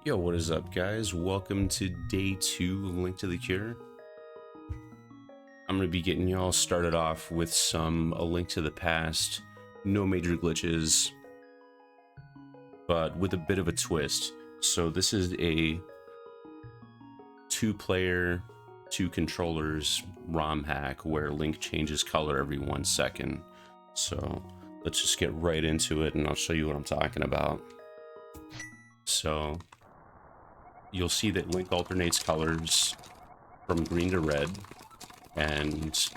Yo, what is up, guys? Welcome to day 2 of Link to the Cure. I'm going to be getting y'all started off with some A Link to the Past, no major glitches, but with a bit of a twist. So this is a 2-player, 2 controllers ROM hack where Link changes color every 1 second. So let's just get right into it and I'll show you what I'm talking about. So you'll see that Link alternates colors from green to red, and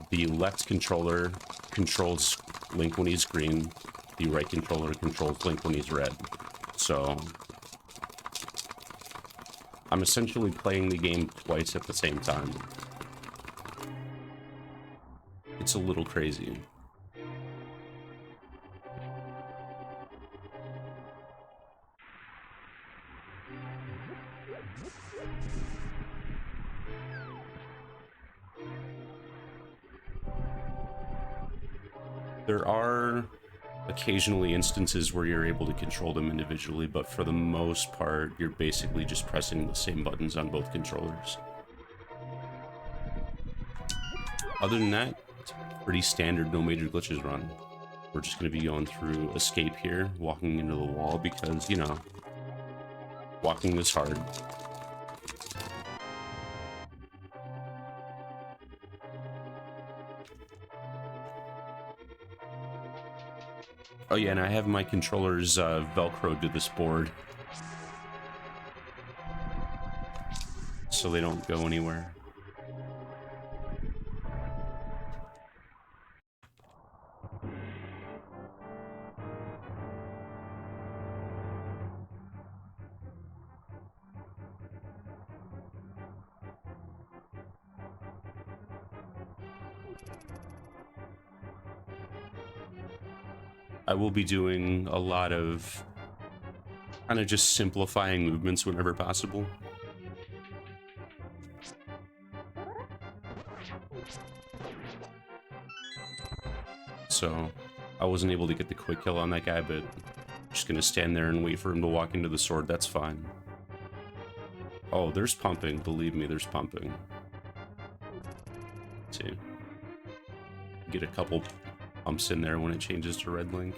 the left controller controls Link when he's green, the right controller controls Link when he's red. So I'm essentially playing the game twice at the same time. It's a little crazy. There are occasionally instances where you're able to control them individually, but for the most part, you're basically just pressing the same buttons on both controllers. Other than that, it's pretty standard, no major glitches run. We're just going to be going through escape here, walking into the wall because, you know, walking is hard. Oh yeah, and I have my controllers velcroed to this board, so they don't go anywhere. I will be doing a lot of kind of just simplifying movements whenever possible. So I wasn't able to get the quick kill on that guy, but I'm just gonna stand there and wait for him to walk into the sword. That's fine. Oh, there's pumping. Believe me, there's pumping. Let's see. Get a couple pumps in there when it changes to red Link.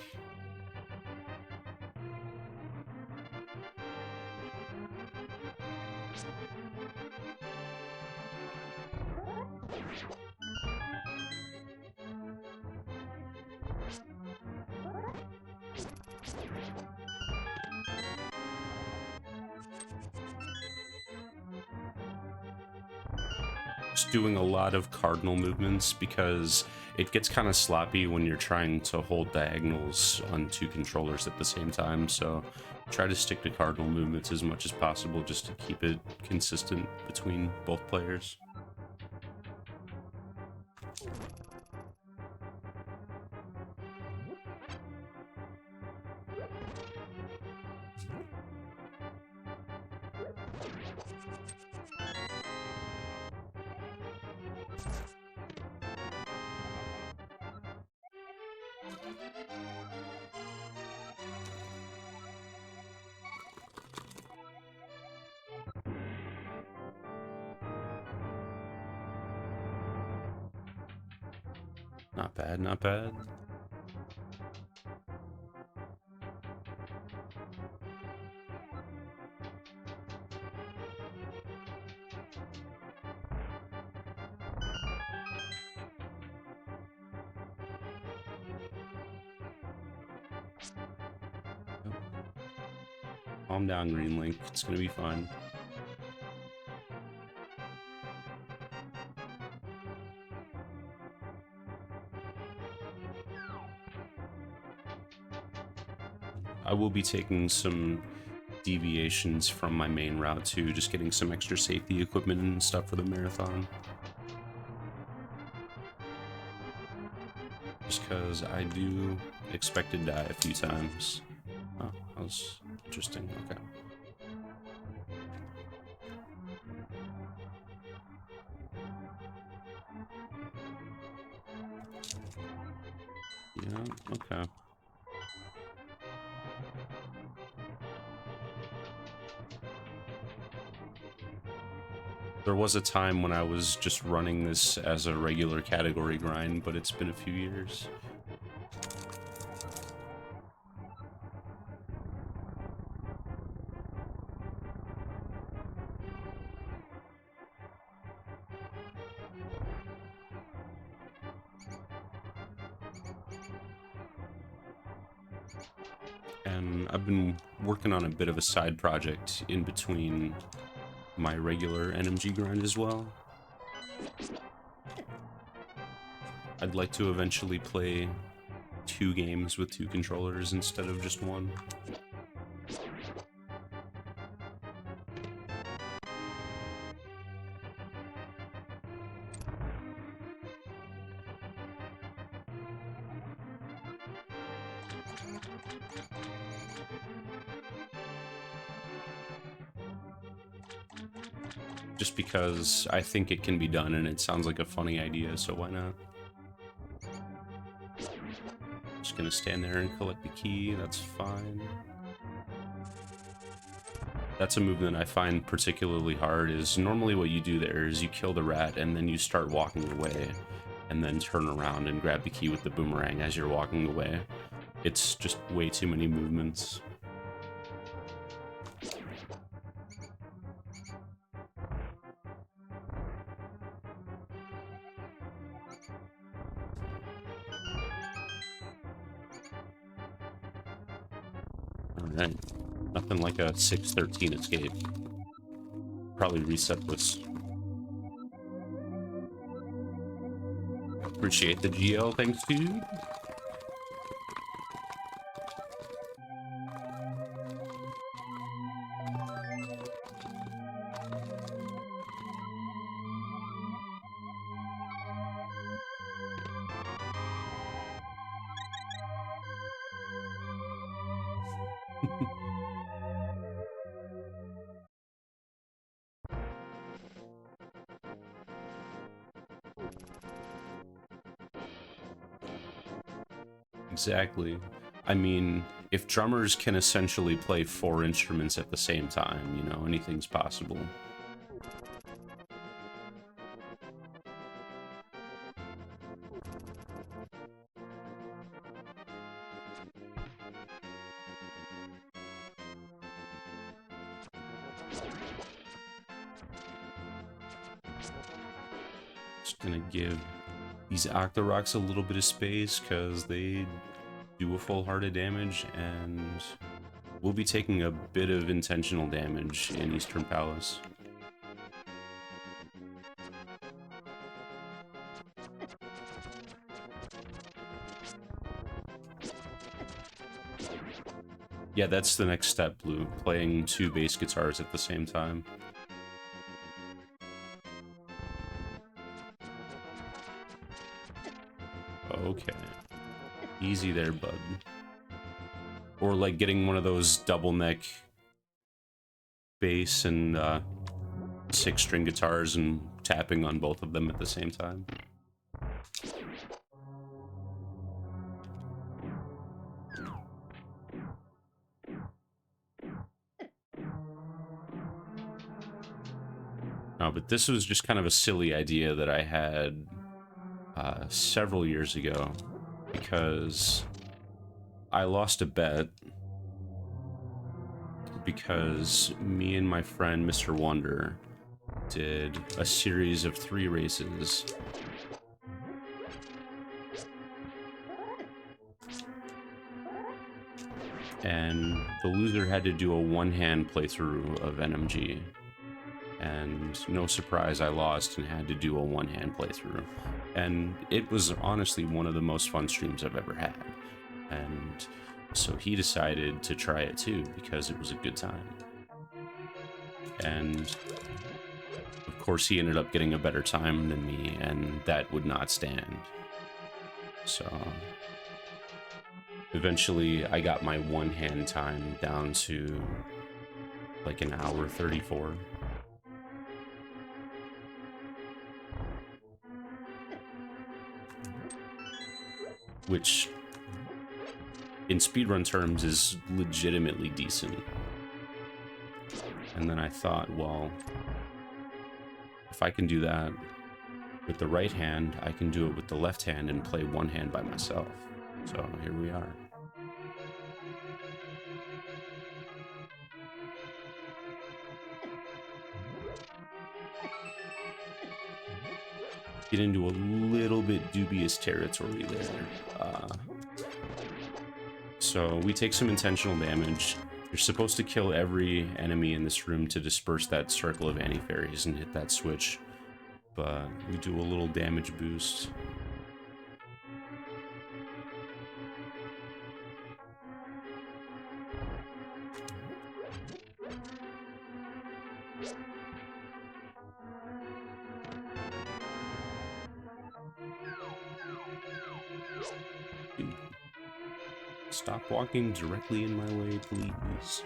Just doing a lot of cardinal movements because it gets kind of sloppy when you're trying to hold diagonals on 2 controllers at the same time, so try to stick to cardinal movements as much as possible just to keep it consistent between both players. Not bad, not bad. Calm down, Green Link. It's gonna be fine. I will be taking some deviations from my main route too, just getting some extra safety equipment and stuff for the marathon. Just because I do expect to die a few times. Oh, that was interesting. Okay. Yeah, okay. There was a time when I was just running this as a regular category grind, but it's been a few years. And I've been working on a bit of a side project in between my regular NMG grind as well. I'd like to eventually play 2 games with 2 controllers instead of just 1. Just because I think it can be done and it sounds like a funny idea, so why not? Just gonna stand there and collect the key, that's fine. That's a movement I find particularly hard. Is normally what you do there is you kill the rat and then you start walking away and then turn around and grab the key with the boomerang as you're walking away. It's just way too many movements. Alright, nothing like a 613 escape. Probably reset this. Appreciate the GL, thanks dude. Exactly. I mean, if drummers can essentially play 4 instruments at the same time, you know, anything's possible. Just gonna give these Octorocks a little bit of space because they do a full heart of damage, and we'll be taking a bit of intentional damage in Eastern Palace. Yeah, that's the next step, Blue. Playing 2 bass guitars at the same time. Okay. Easy there, bud. Or like getting one of those double neck bass and 6-string guitars and tapping on both of them at the same time. No, but this was just kind of a silly idea that I had several years ago, because I lost a bet because me and my friend Mr. Wonder did a series of 3 races. And the loser had to do a one-hand playthrough of NMG. And no surprise, I lost and had to do a one-hand playthrough. And it was honestly one of the most fun streams I've ever had. And so he decided to try it too, because it was a good time. And of course he ended up getting a better time than me, and that would not stand. So eventually I got my one-hand time down to like an hour 34. Which in speedrun terms is legitimately decent. And then I thought, well, if I can do that with the right hand, I can do it with the left hand and play one hand by myself. So here we are. Get into a little bit dubious territory there. So we take some intentional damage. You're supposed to kill every enemy in this room to disperse that circle of anti-fairies and hit that switch. But we do a little damage boost. Stop walking directly in my way, please.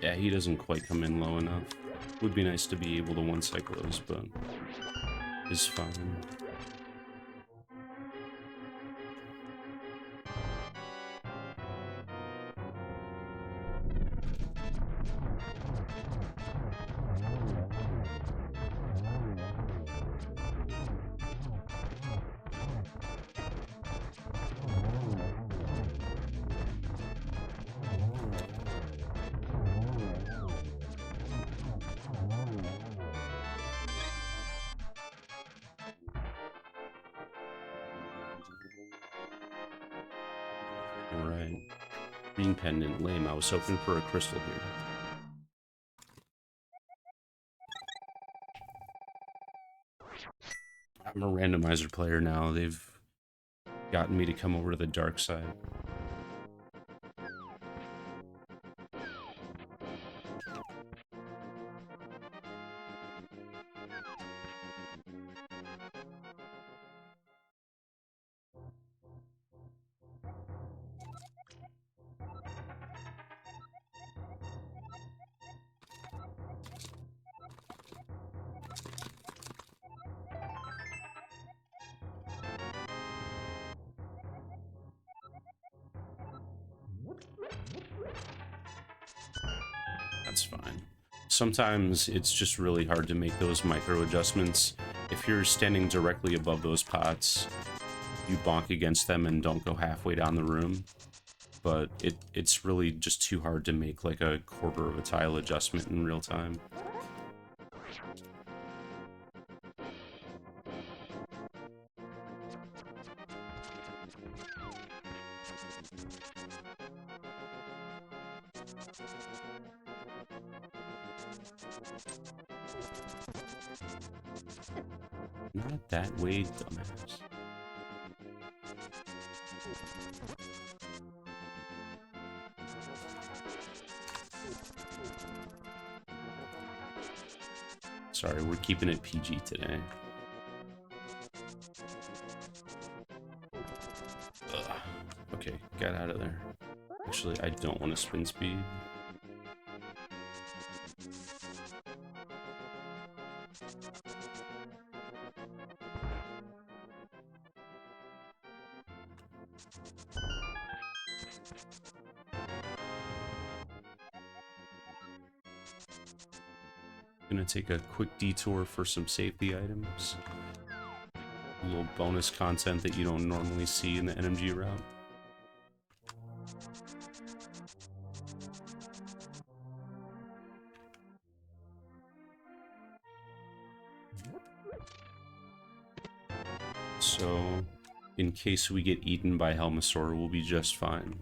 Yeah, he doesn't quite come in low enough. Would be nice to be able to one-cycle those, but it's fine. Alright. Green pendant, lame. I was hoping for a crystal here. I'm a randomizer player now. They've gotten me to come over to the dark side. That's fine. Sometimes it's just really hard to make those micro adjustments. If you're standing directly above those pots, you bonk against them and don't go halfway down the room. But it's really just too hard to make like a quarter of a tile adjustment in real time. Not that way, dumbass. Sorry, we're keeping it PG today. Ugh. Okay, get out of there. Actually, I don't want to spin speed. Gonna take a quick detour for some safety items. A little bonus content that you don't normally see in the NMG route. So, in case we get eaten by Helmasaur, we'll be just fine.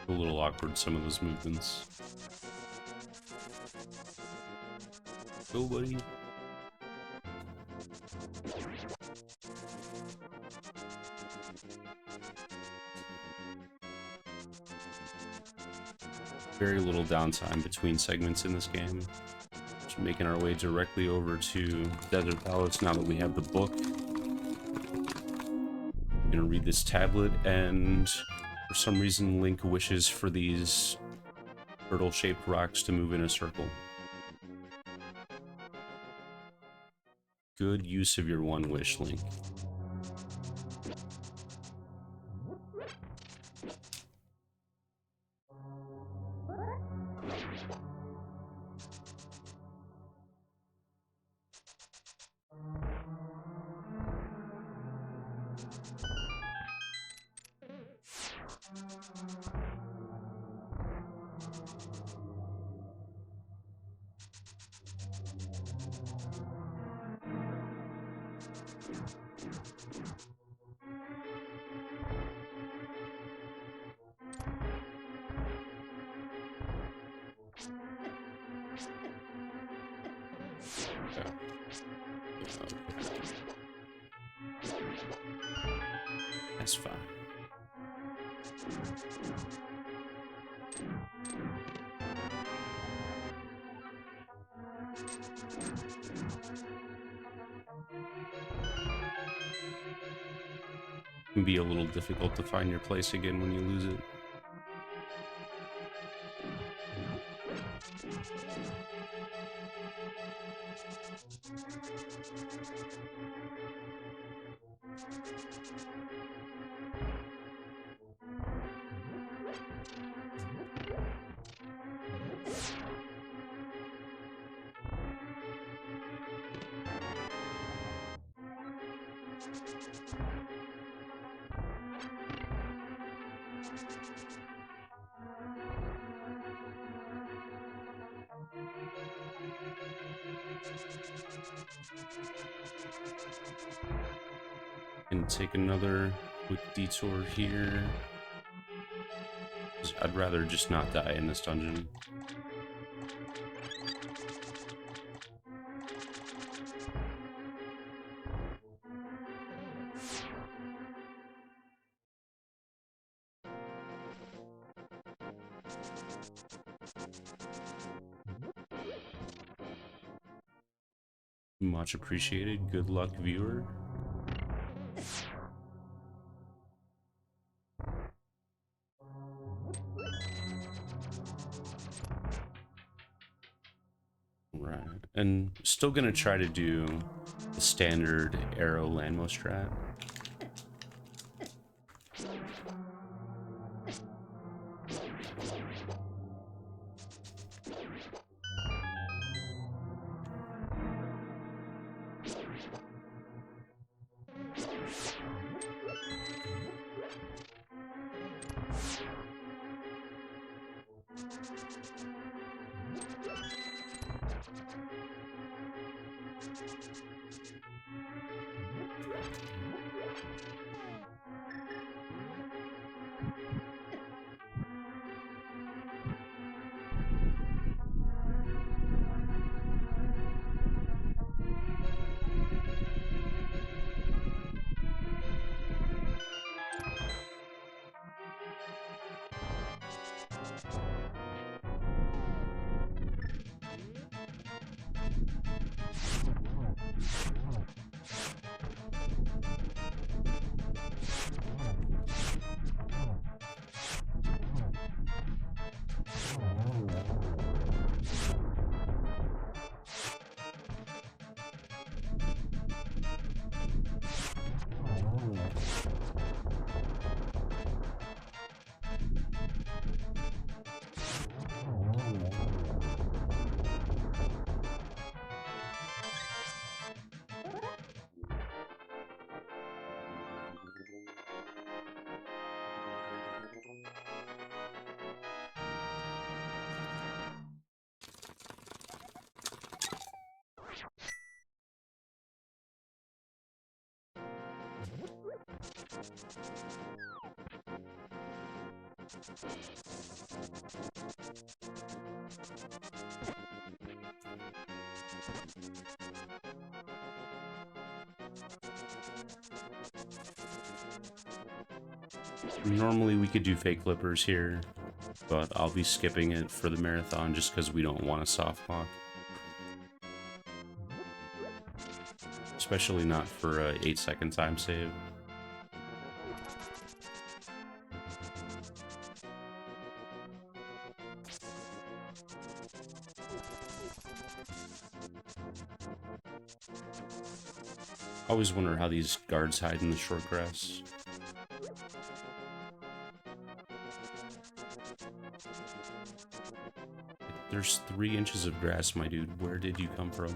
A little awkward, some of those movements. Go, buddy. Very little downtime between segments in this game. Just making our way directly over to Desert Palace now that we have the book. I'm gonna read this tablet, and for some reason Link wishes for these turtle-shaped rocks to move in a circle. Good use of your one wish, Link. That's fine. It can be a little difficult to find your place again when you lose it. And take another quick detour here. I'd rather just not die in this dungeon. Much appreciated. Good luck, viewer. Right. And still gonna try to do the standard arrow landmo strat. Normally we could do fake flippers here, but I'll be skipping it for the marathon just because we don't want a soft lock. Especially not for a 8-second time save. I always wonder how these guards hide in the short grass. There's 3 inches of grass, my dude. Where did you come from?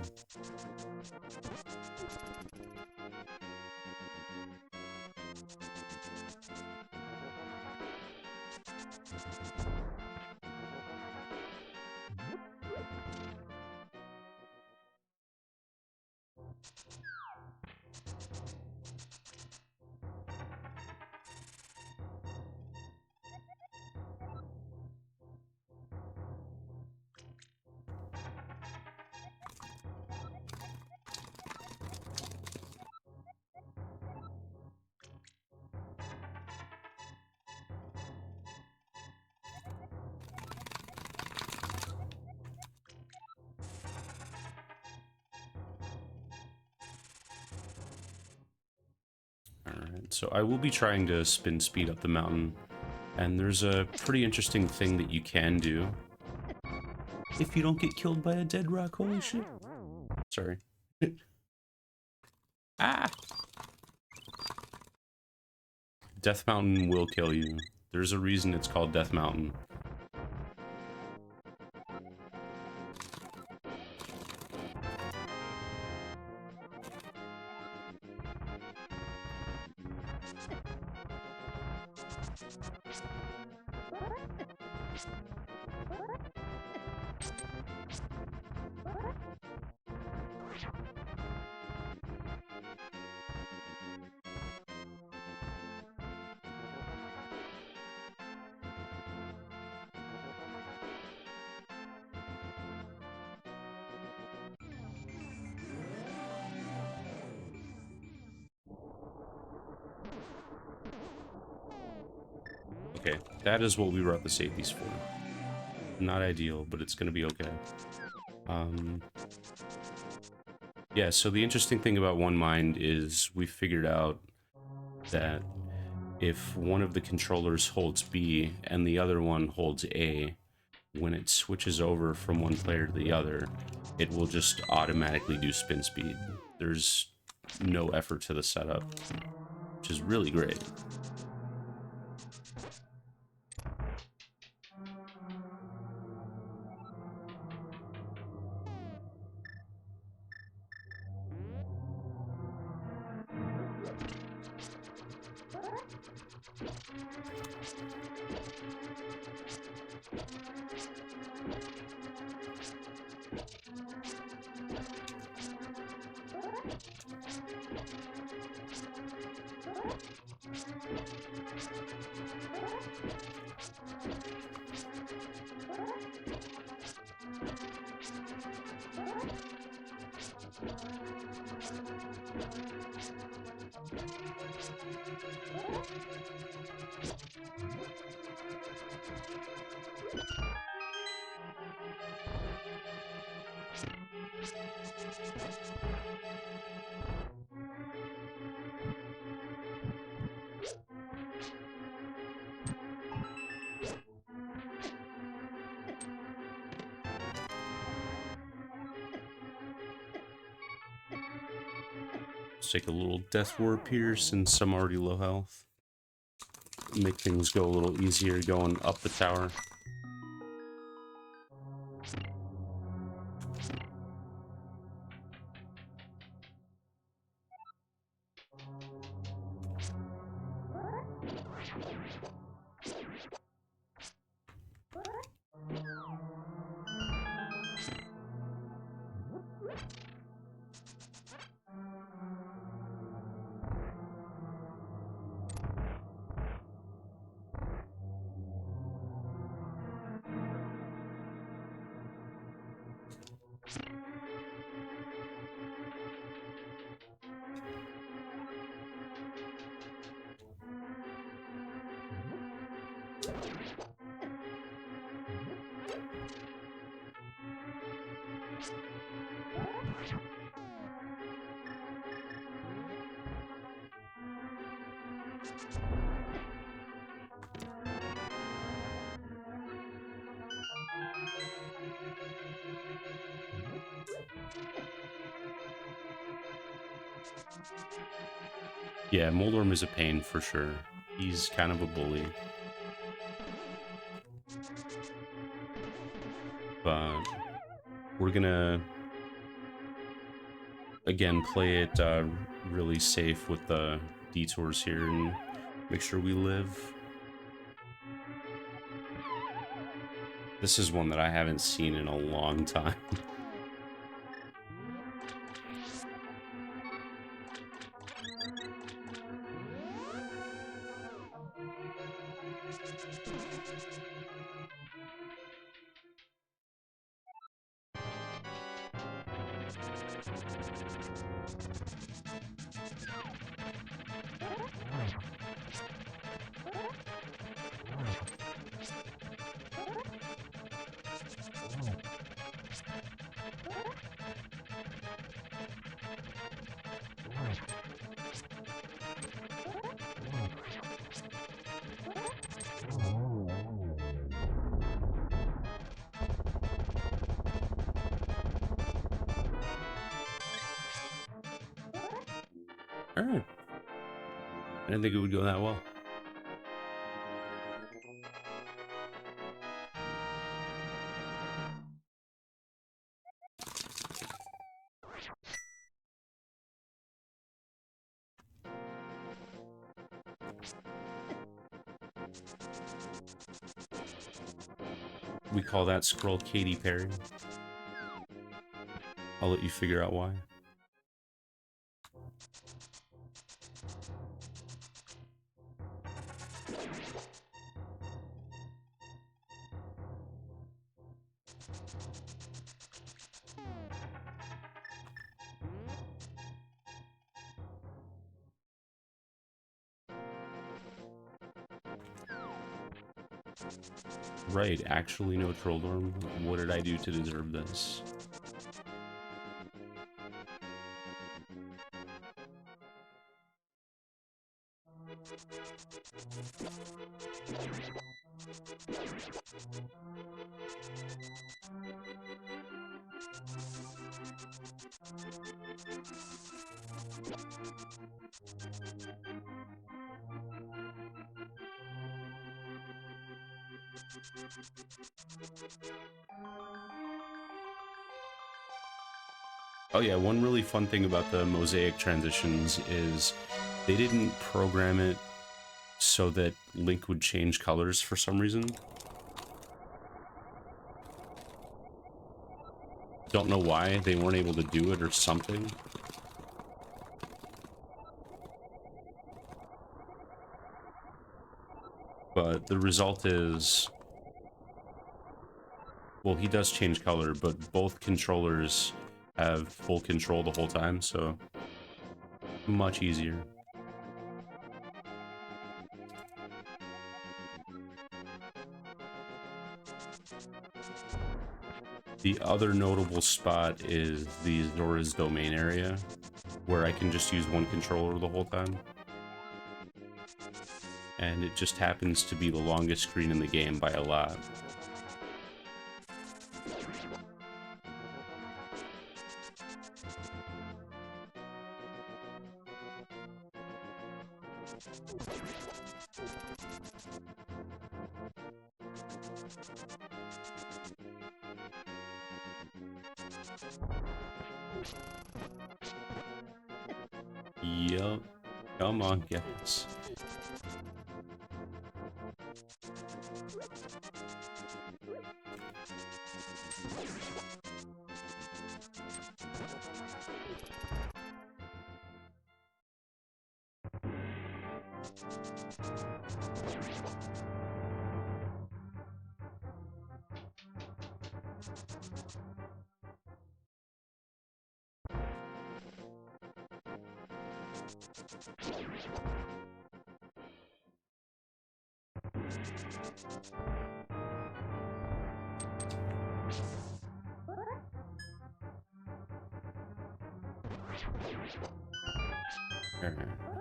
Alright, so I will be trying to spin speed up the mountain, and there's a pretty interesting thing that you can do if you don't get killed by a dead rock. Holy shit. Sorry. Ah! Death Mountain will kill you. There's a reason it's called Death Mountain. Okay, that is what we brought the safeties for. Not ideal, but it's gonna be okay. Yeah, so the interesting thing about OneMind is we figured out that if one of the controllers holds B and the other one holds A, when it switches over from one player to the other, it will just automatically do spin speed. There's no effort to the setup, which is really great. Let's take a little Death Warp here since I'm already low health. Make things go a little easier going up the tower. Yeah, Moldorm is a pain for sure. He's kind of a bully. But we're gonna, again, play it really safe with the detours here and make sure we live. This is one that I haven't seen in a long time. Alright. I didn't think it would go that well. We call that scroll Katy Perry. I'll let you figure out why. Right, actually no Trolldorm. What did I do to deserve this? Oh yeah, one really fun thing about the mosaic transitions is they didn't program it so that Link would change colors for some reason. Don't know why they weren't able to do it or something. But the result is, well, he does change color, but both controllers have full control the whole time, so much easier. The other notable spot is the Zora's Domain area, where I can just use one controller the whole time. And it just happens to be the longest screen in the game by a lot. Yup. Come on, guys.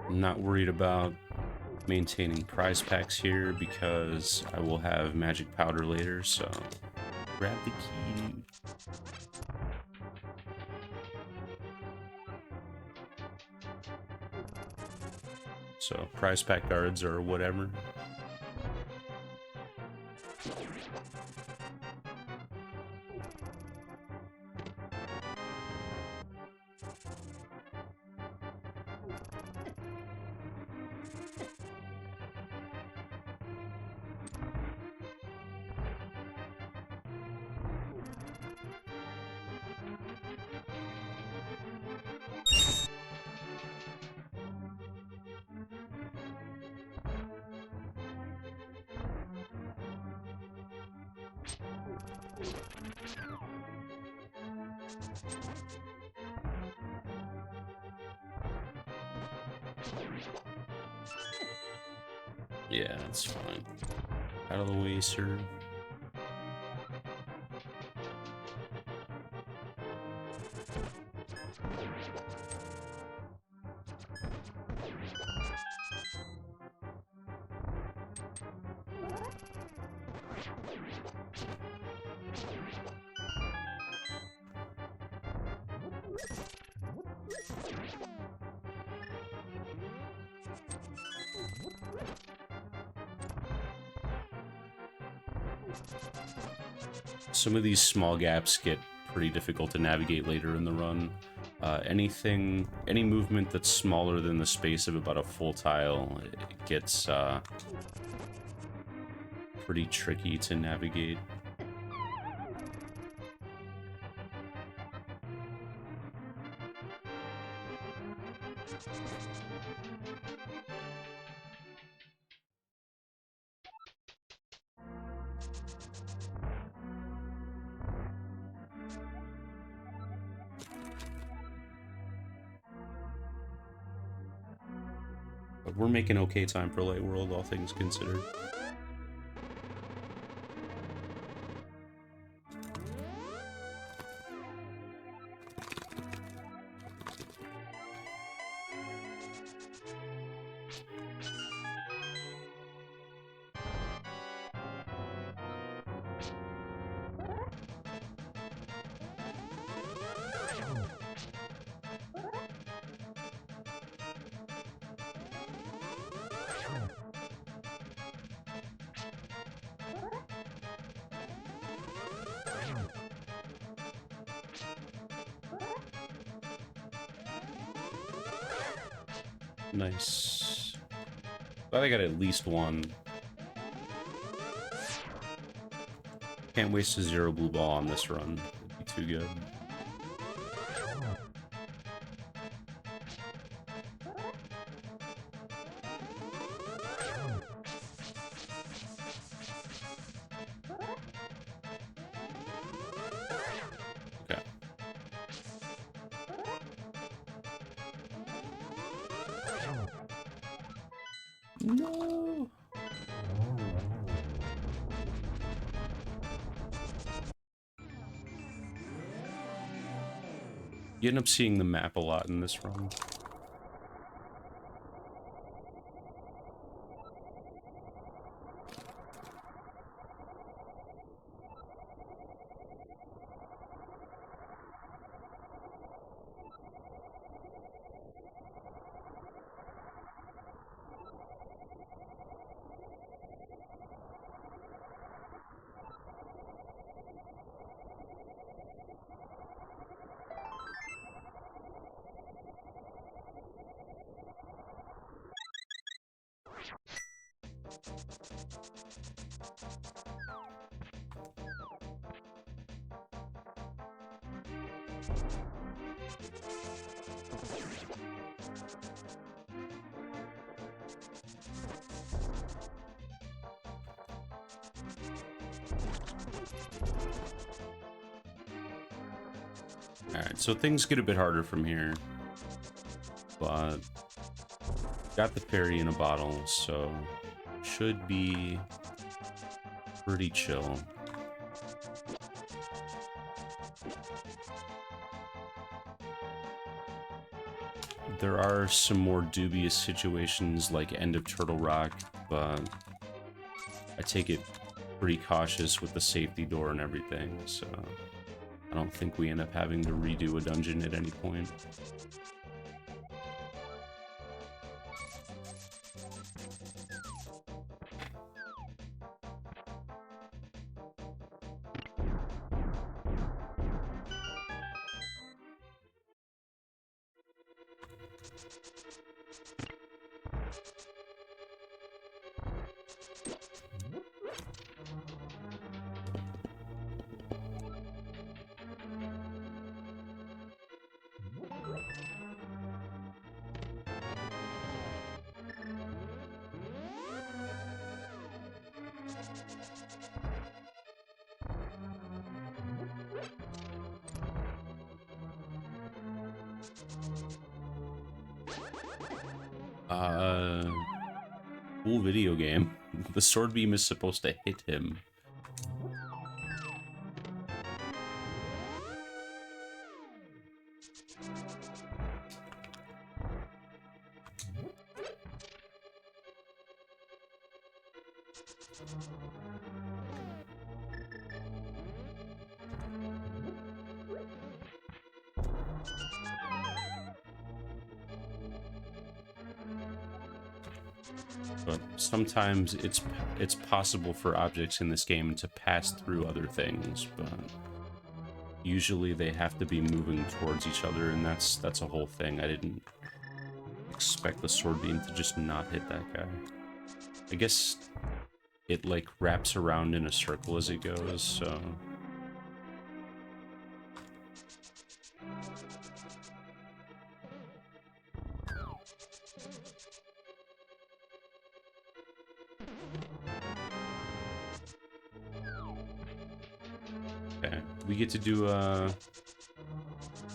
I'm not worried about maintaining prize packs here because I will have magic powder later, so grab the key. So prize pack guards or whatever. Yeah, that's fine. Out of the way, sir. Some of these small gaps get pretty difficult to navigate later in the run. Any movement that's smaller than the space of about a full tile, it gets pretty tricky to navigate. But we're making okay time for Light World, all things considered. Nice. Glad I got at least one. Can't waste a 0 blue ball on this run. It'd be too good. Okay. No. You end up seeing the map a lot in this run. Alright, so things get a bit harder from here. But got the parry in a bottle, so should be pretty chill. There are some more dubious situations like End of Turtle Rock, but I take it pretty cautious with the safety door and everything, so I don't think we end up having to redo a dungeon at any point. Cool video game. The sword beam is supposed to hit him. But sometimes it's possible for objects in this game to pass through other things, but usually they have to be moving towards each other, and that's a whole thing. I didn't expect the sword beam to just not hit that guy. I guess it like wraps around in a circle as it goes, so okay. We get to do a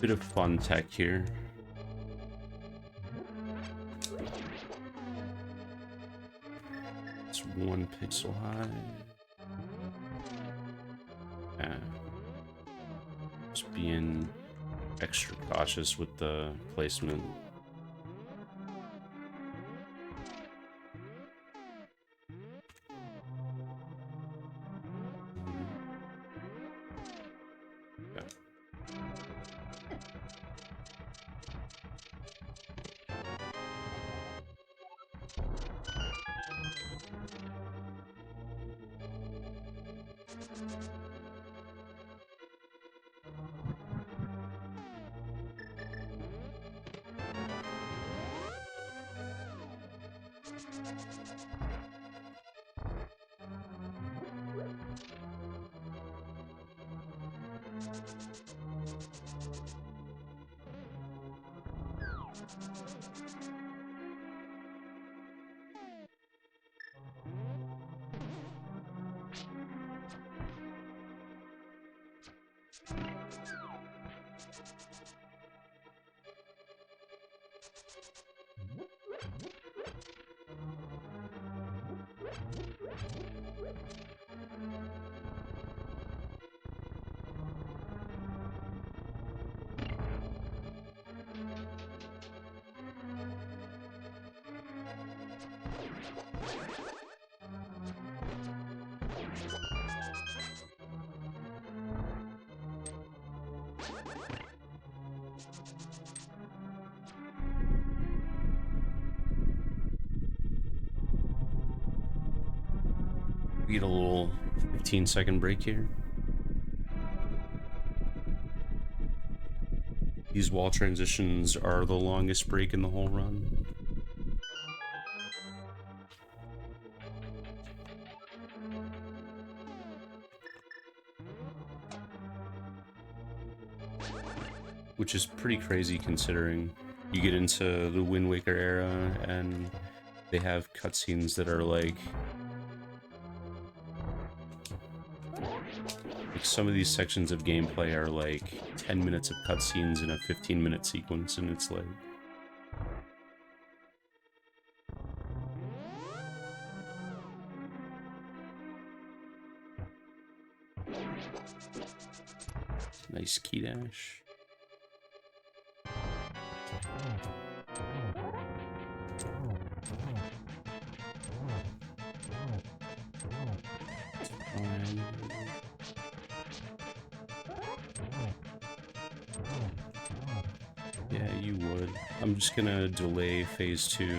bit of fun tech here. It's 1 pixel high. Yeah. Just being extra cautious with the placement. We get a little 15-second break here. These wall transitions are the longest break in the whole run. Which is pretty crazy considering you get into the Wind Waker era and they have cutscenes that are like some of these sections of gameplay are like 10 minutes of cutscenes in a 15-minute sequence, and it's like Nice key dash. Yeah, you would. I'm just gonna delay phase 2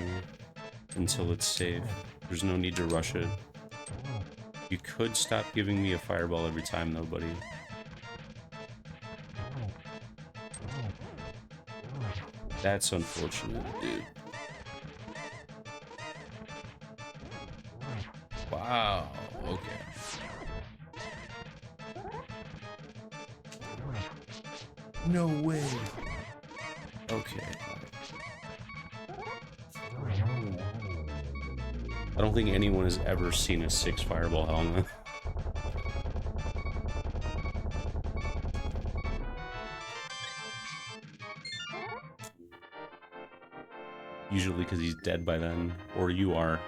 until it's safe. There's no need to rush it. You could stop giving me a fireball every time though, buddy. That's unfortunate, dude. Wow, okay. No way. Okay. I don't think anyone has ever seen a 6 fireball helmet. Usually because he's dead by then, or you are.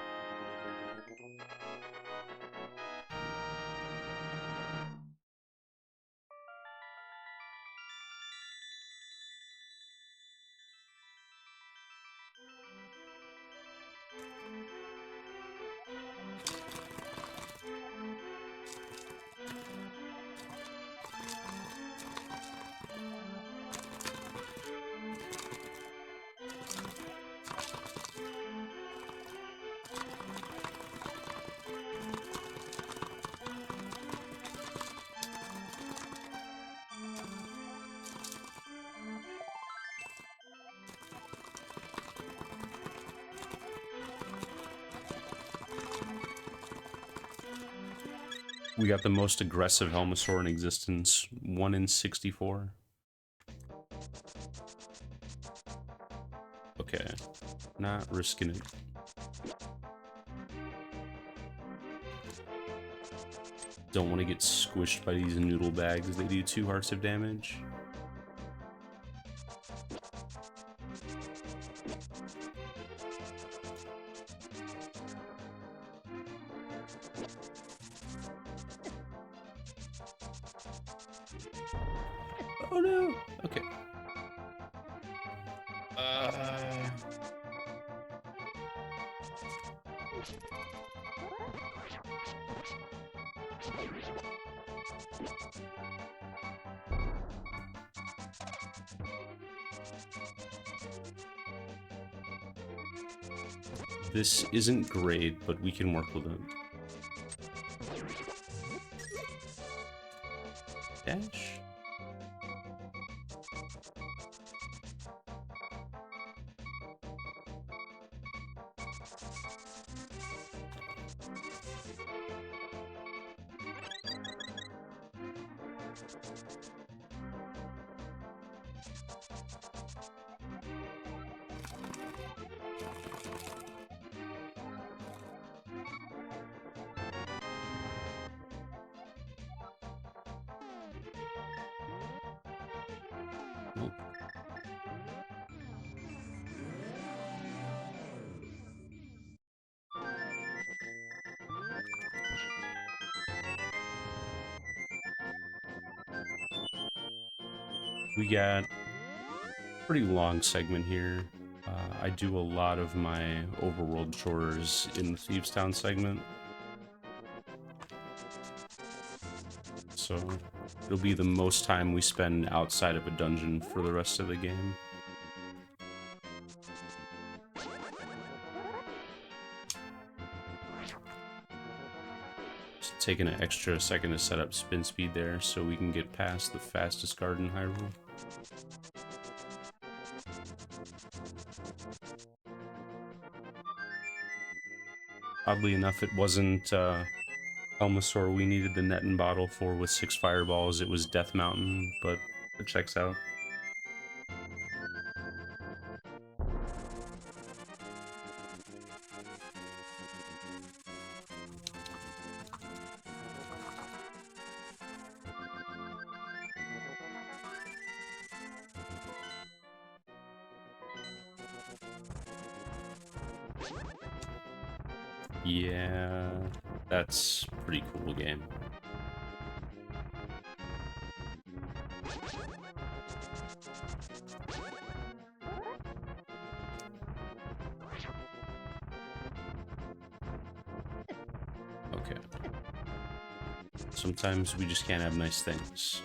We got the most aggressive Helmasaur in existence, 1 in 64. Okay, not risking it. Don't want to get squished by these noodle bags. They do 2 hearts of damage. Oh no! Okay. This isn't great, but we can work with it. Dash? Nope. We got a pretty long segment here. I do a lot of my overworld chores in the Thieves Town segment. So it'll be the most time we spend outside of a dungeon for the rest of the game. Just taking an extra second to set up spin speed there so we can get past the fastest guard in Hyrule. Oddly enough, it wasn't Helmasaur we needed the net and bottle for with 6 fireballs. It was Death Mountain, but it checks out. Yeah, that's pretty cool game. Okay. Sometimes we just can't have nice things.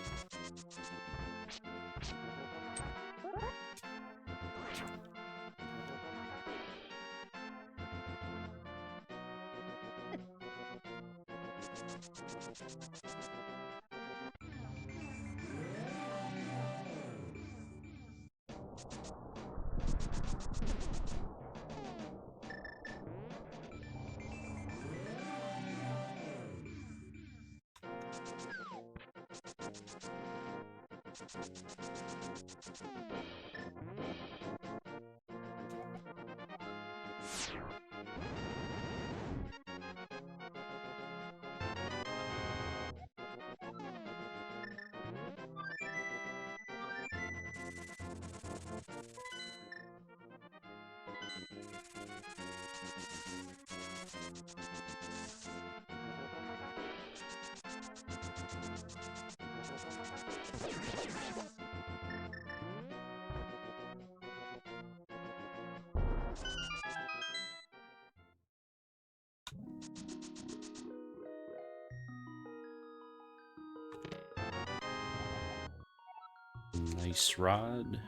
Nice rod.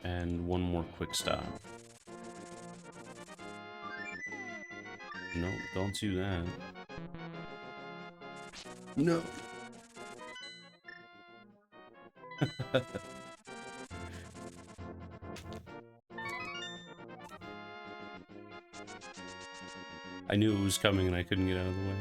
And one more quick stop. No, don't do that. No. I knew it was coming and I couldn't get out of the way.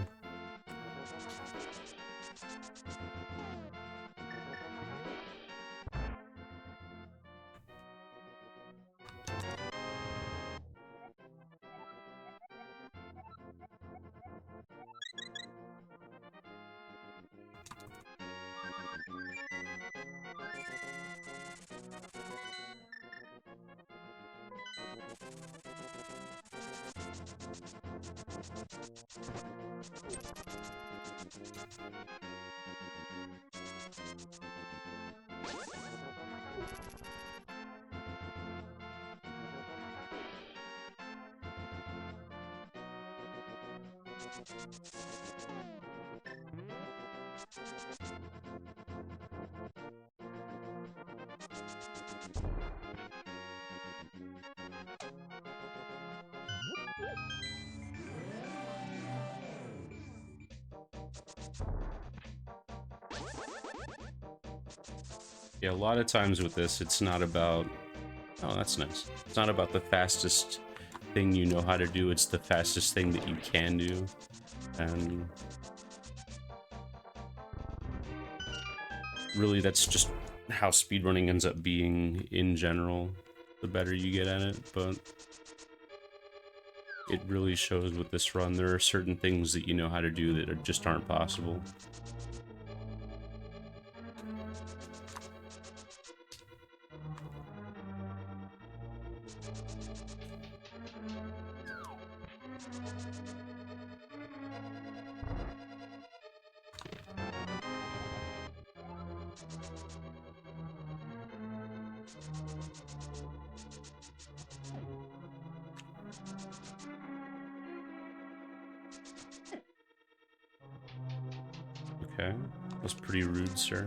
Yeah, a lot of times with this, it's not about... Oh, that's nice. It's not about the fastest thing you know how to do, it's the fastest thing that you can do. And really, that's just how speedrunning ends up being in general, the better you get at it, but it really shows with this run. There are certain things that you know how to do that just aren't possible. Okay, that's pretty rude, sir.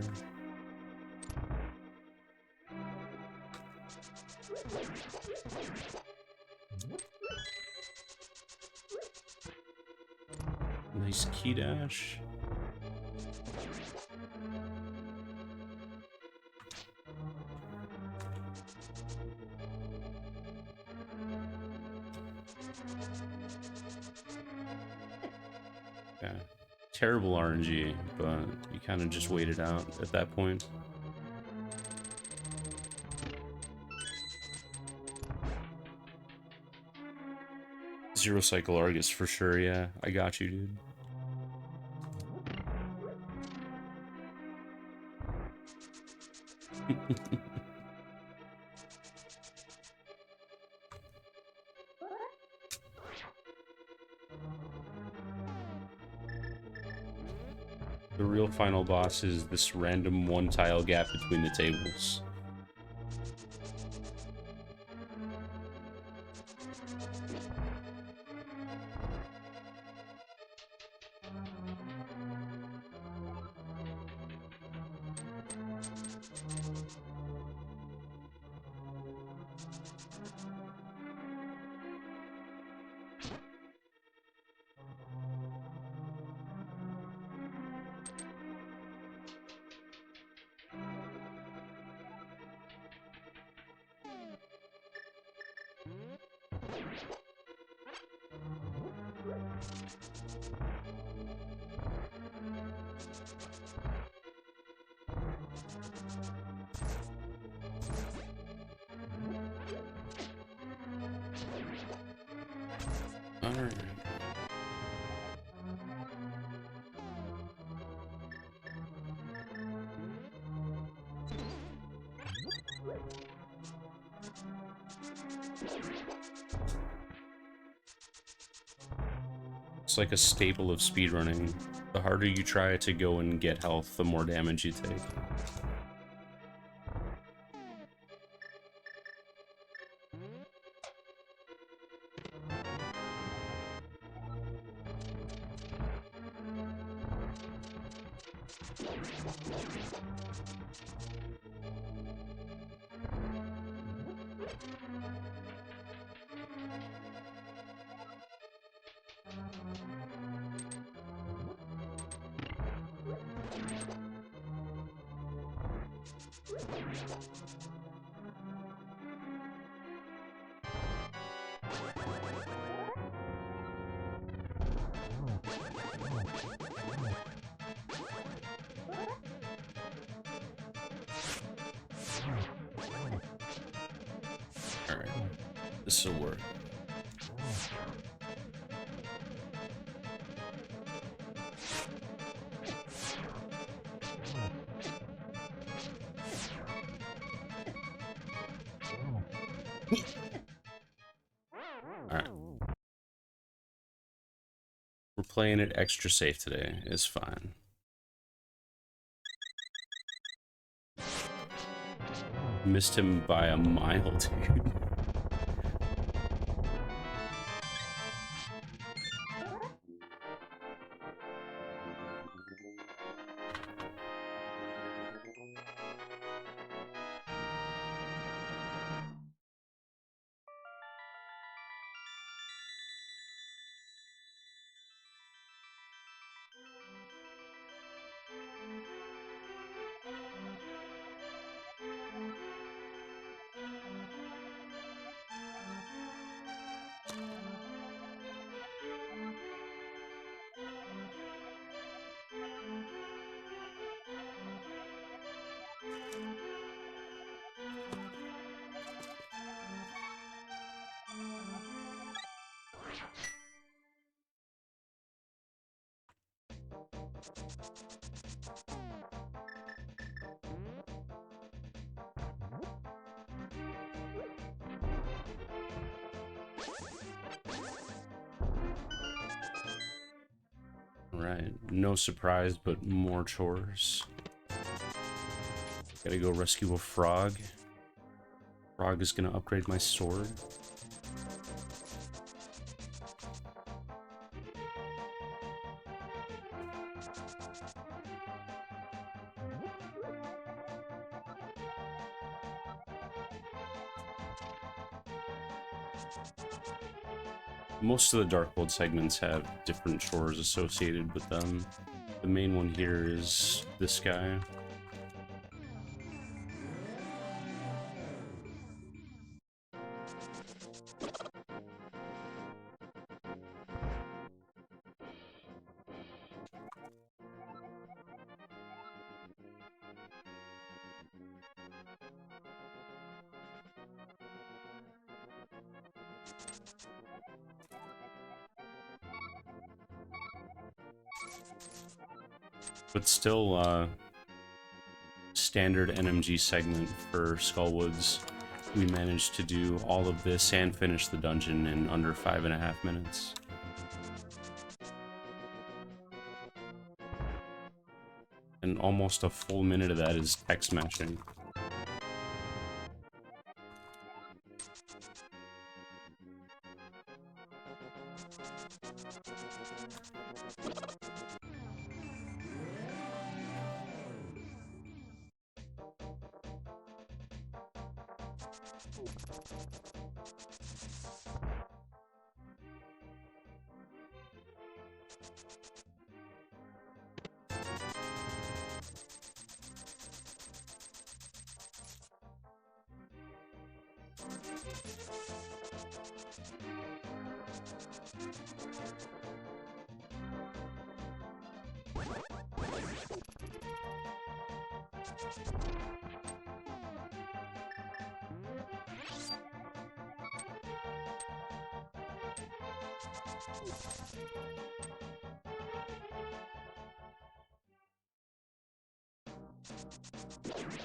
Nice key dash. Yeah, terrible RNG, but you kind of just wait it out at that point. Zero cycle Argus for sure, yeah. I got you, dude. The real final boss is this random one tile gap between the tables. Alright. It's like a staple of speedrunning. The harder you try to go and get health, the more damage you take. Alright, this will work. Alright. We're playing it extra safe today. It's fine. Missed him by a mile, dude. Right, no surprise, but more chores. Gotta go rescue a frog. Frog is gonna upgrade my sword. Most of the Dark World segments have different chores associated with them. The main one here is this guy. But still, standard NMG segment for Skullwoods. We managed to do all of this and finish the dungeon in under 5.5 minutes. and almost a full minute of that is text mashing.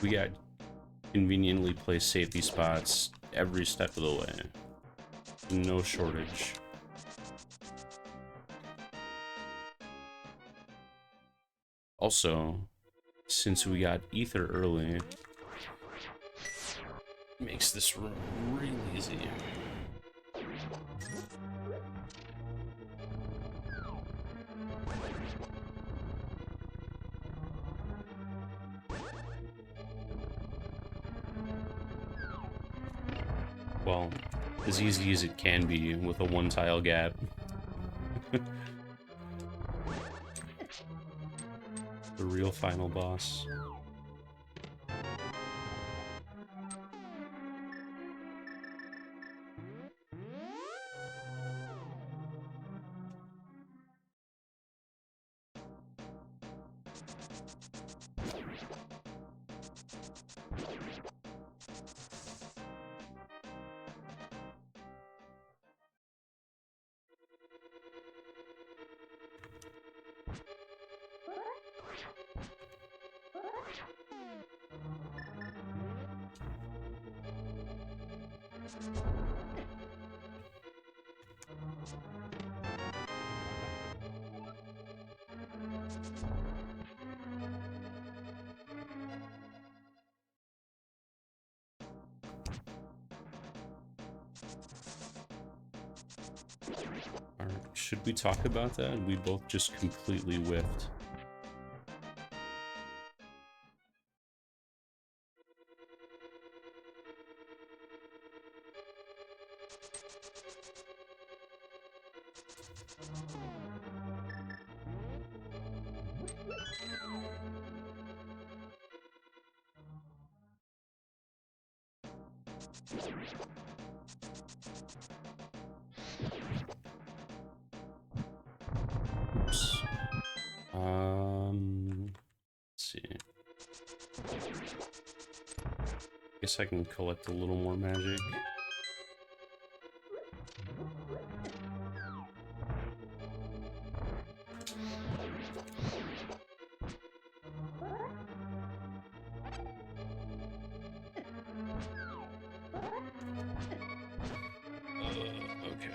We got conveniently placed safety spots every step of the way. No shortage. Also, since we got ether early, makes this room really easy. Well, as easy as it can be with a one-tile gap. The real final boss. Alright, should we talk about that? We both just completely whiffed. Oops. Let's see. Guess I can collect a little more magic. Okay.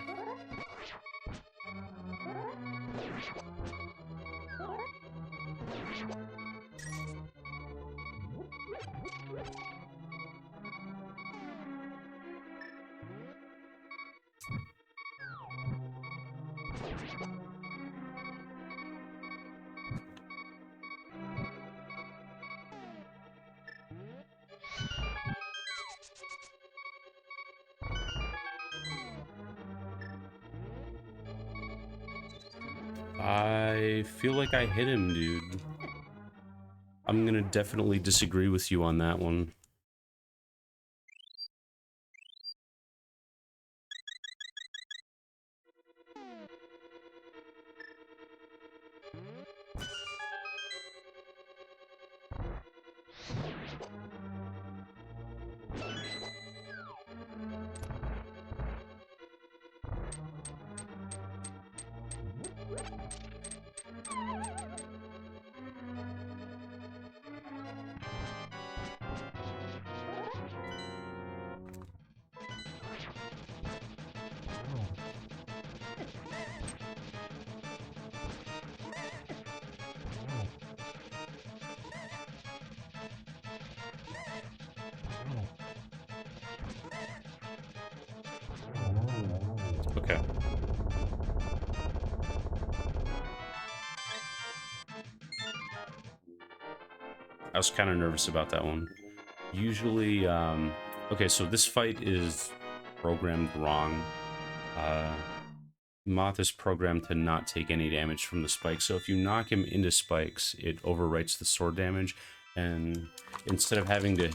I feel like I hit him, dude. I'm gonna definitely disagree with you on that one. I was kind of nervous about that one. Usually, okay, so this fight is programmed wrong. Moth is programmed to not take any damage from the spikes, so if you knock him into spikes, it overwrites the sword damage, and instead of having to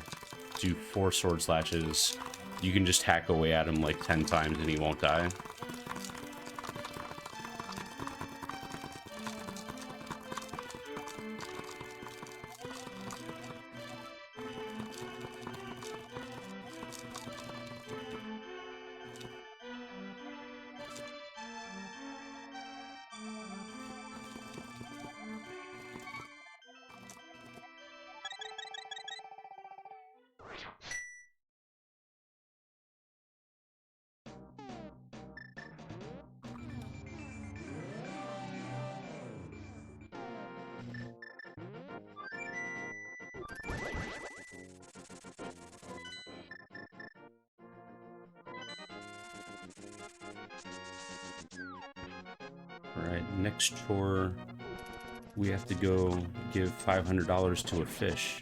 do 4 sword slashes, you can just hack away at him like 10 times and he won't die. Alright, next chore, we have to go give $500 to a fish.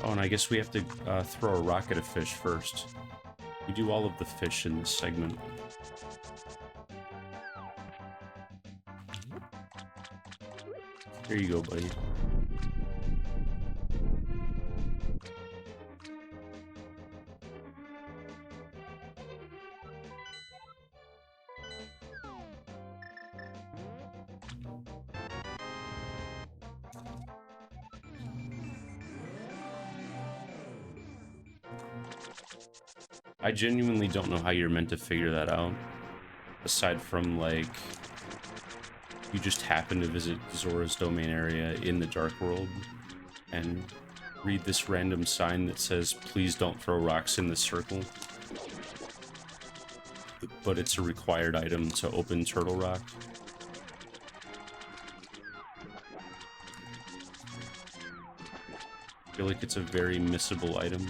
Oh, and I guess we have to throw a rock at a fish first. We do all of the fish in this segment. Here you go, buddy. I genuinely don't know how you're meant to figure that out. Aside from, like, you just happen to visit Zora's domain area in the Dark World and read this random sign that says, please don't throw rocks in this circle. But it's a required item to open Turtle Rock. I feel like it's a very missable item.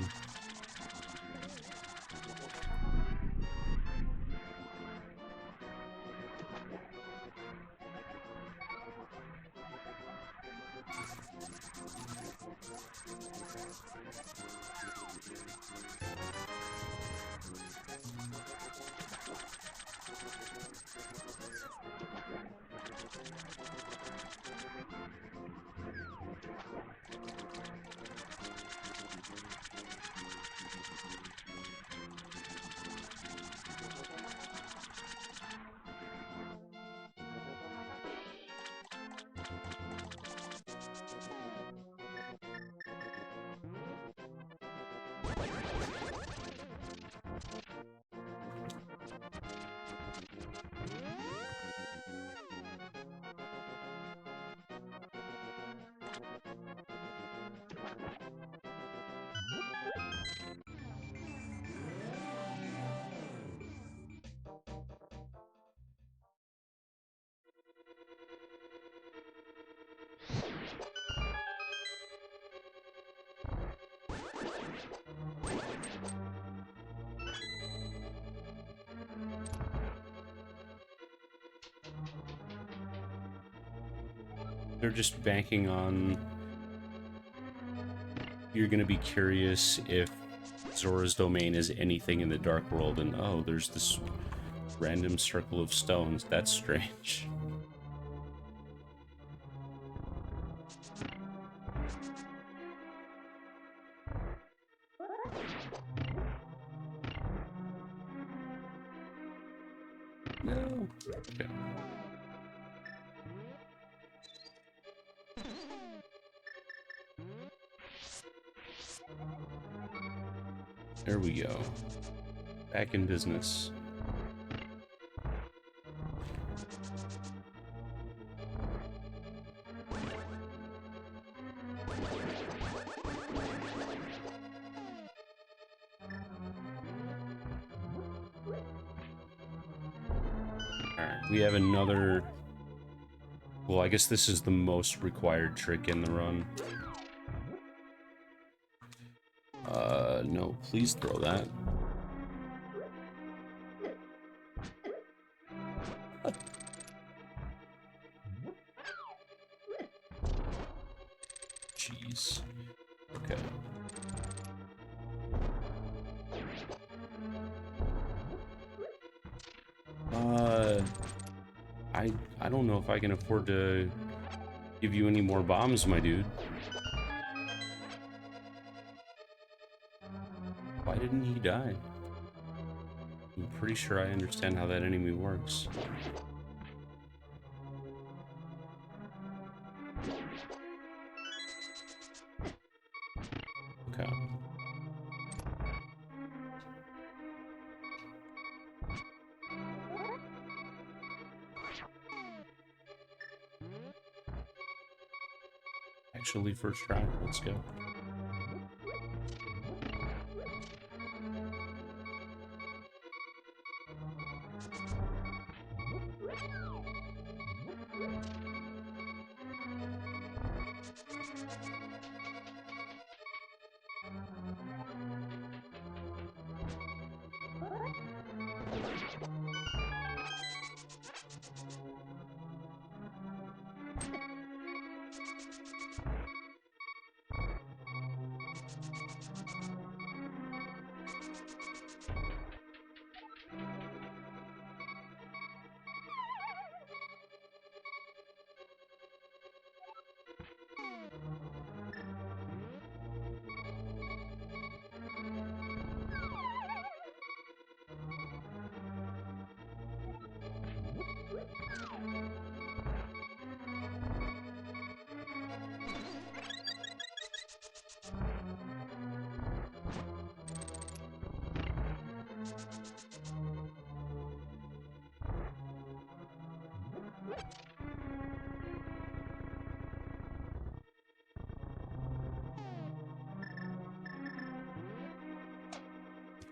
They're just banking on you're gonna be curious if Zora's domain is anything in the Dark World, and oh, there's this random circle of stones. That's strange. No. Okay. There we go. Back in business. Alright, we have another... Well, I guess this is the most required trick in the run. No, please throw that. Jeez. Okay. I don't know if I can afford to give you any more bombs, my dude. Why didn't he die? I'm pretty sure I understand how that enemy works. Okay. Actually, first try. Let's go.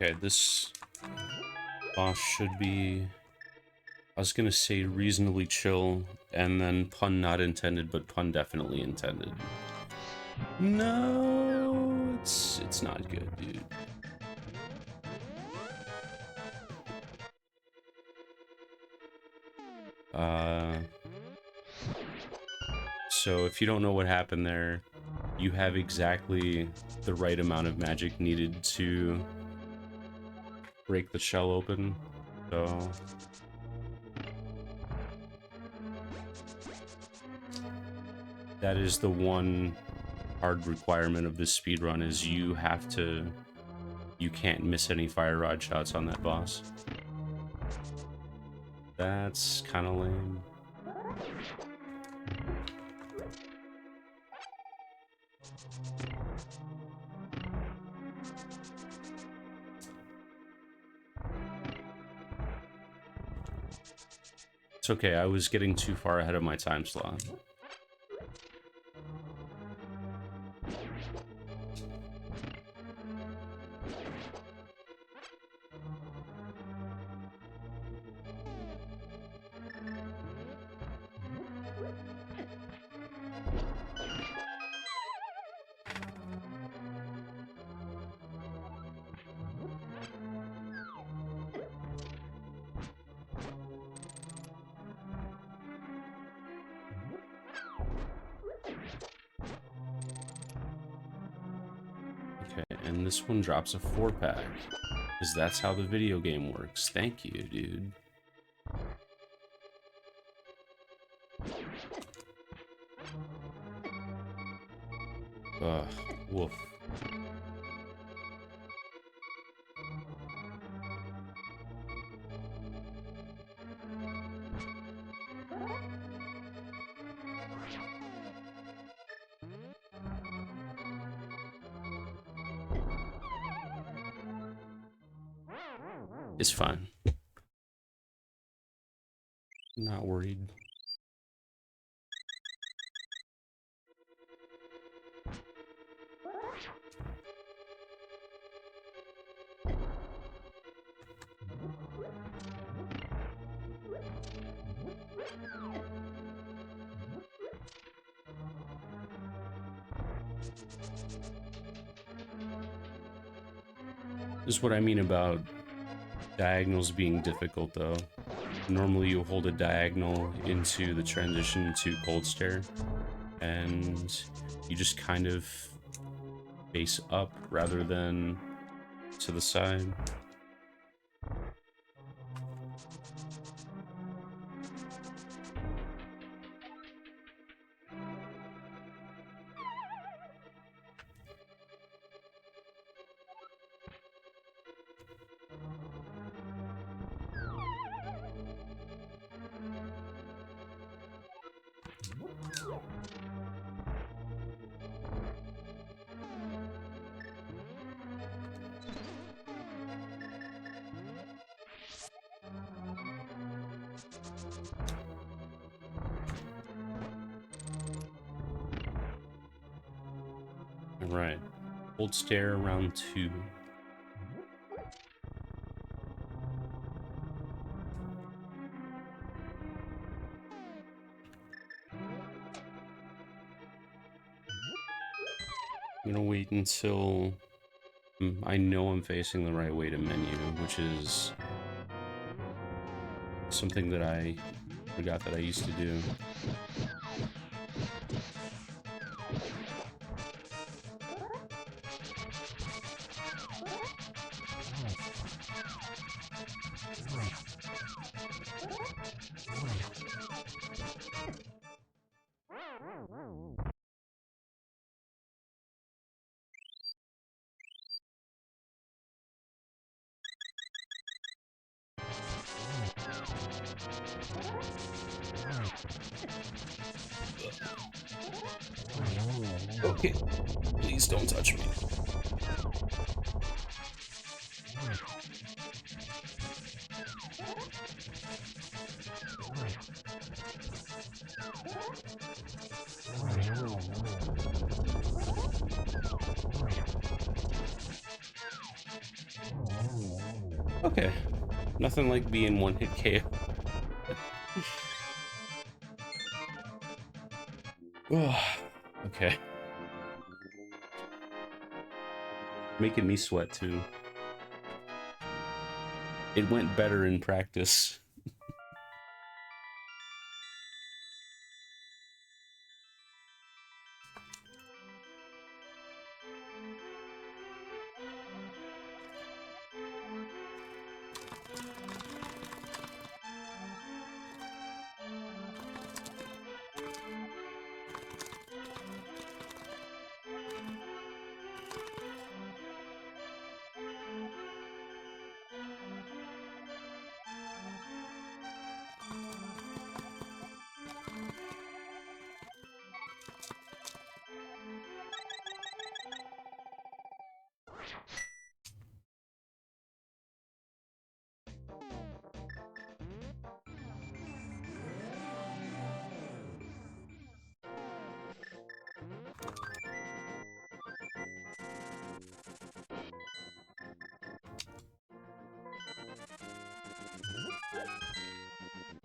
Okay, this boss should be... I was gonna say reasonably chill, and then pun not intended, but pun definitely intended. No, it's not good, dude. So if you don't know what happened there, you have exactly the right amount of magic needed to break the shell open. So that is the one hard requirement of this speedrun, is you can't miss any fire rod shots on that boss. That's kind of lame. It's okay, I was getting too far ahead of my time slot. And this one drops a 4-pack, because that's how the video game works. Thank you, dude. Ugh, woof. It's fine. Not worried. This is what I mean about diagonals being difficult, though. Normally you hold a diagonal into the transition to cold stare, and you just kind of face up rather than to the side. Alright, hold stare round 2. I'm gonna wait until I know I'm facing the right way to menu, which is something that I forgot that I used to do. Okay, please don't touch me. Okay, nothing like being one-hit KO. Okay. Making me sweat too. It went better in practice.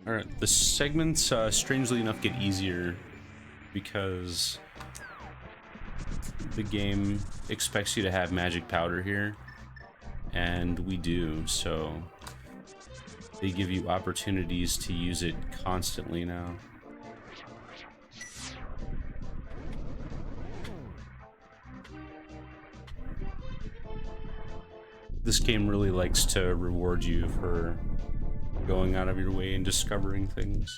Alright, the segments, strangely enough, get easier because the game expects you to have magic powder here, and we do, so they give you opportunities to use it constantly now. This game really likes to reward you for going out of your way and discovering things.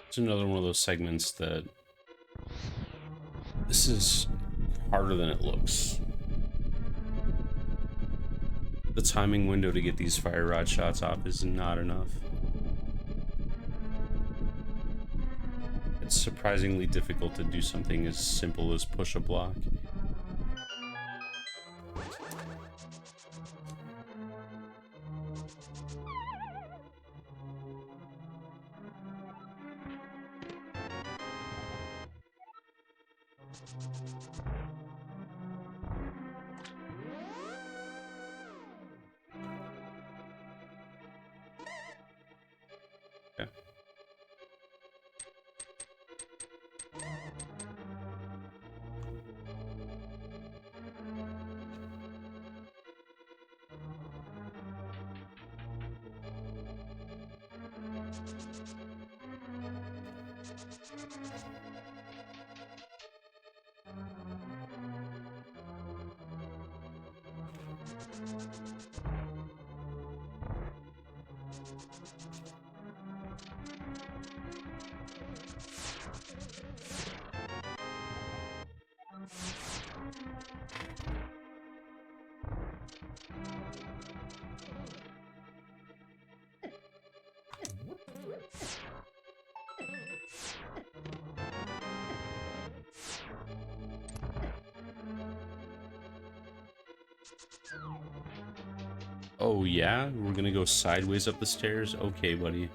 It's another one of those segments that this is harder than it looks. The timing window to get these fire rod shots off is not enough. It's surprisingly difficult to do something as simple as push a block. Okay. Oh yeah? We're gonna go sideways up the stairs? Okay, buddy.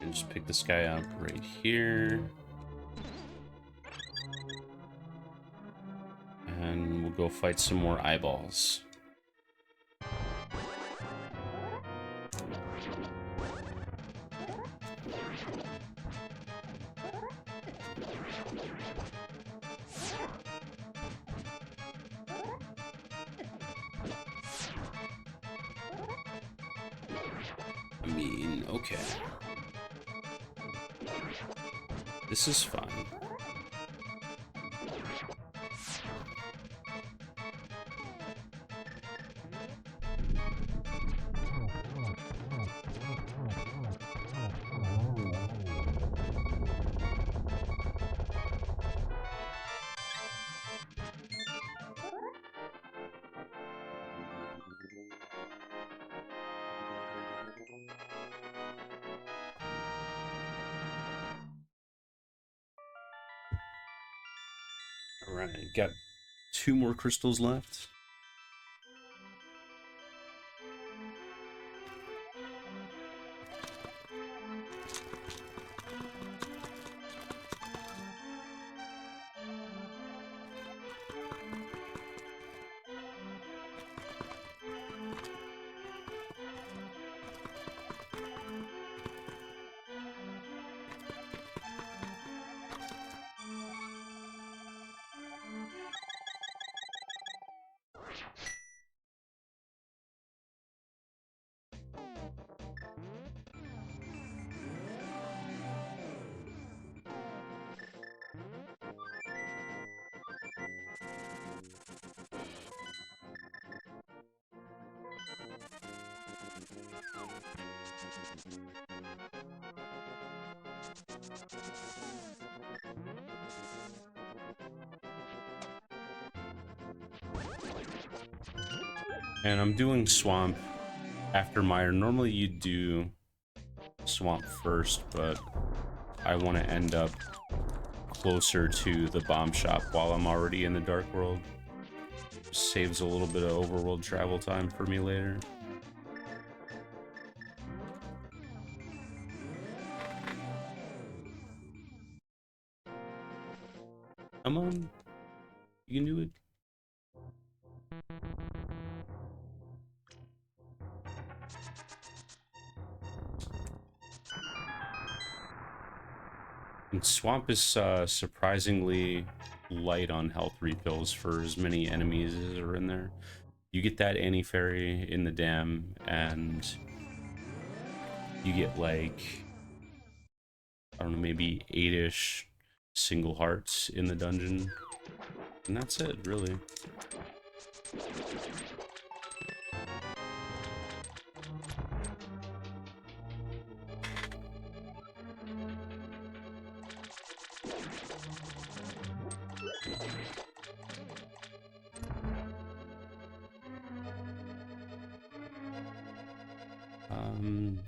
And just pick this guy up right here. And we'll go fight some more eyeballs. I mean, okay. This is fine. Alright, got 2 more crystals left. And I'm doing swamp after mire. Normally you do swamp first, but I want to end up closer to the bomb shop while I'm already in the dark world. Saves a little bit of overworld travel time for me later. Come on, you can do it. And swamp is surprisingly light on health refills for as many enemies as are in there. You get that anti-fairy in the dam, and you get like, I don't know, maybe 8-ish single hearts in the dungeon. And that's it, really.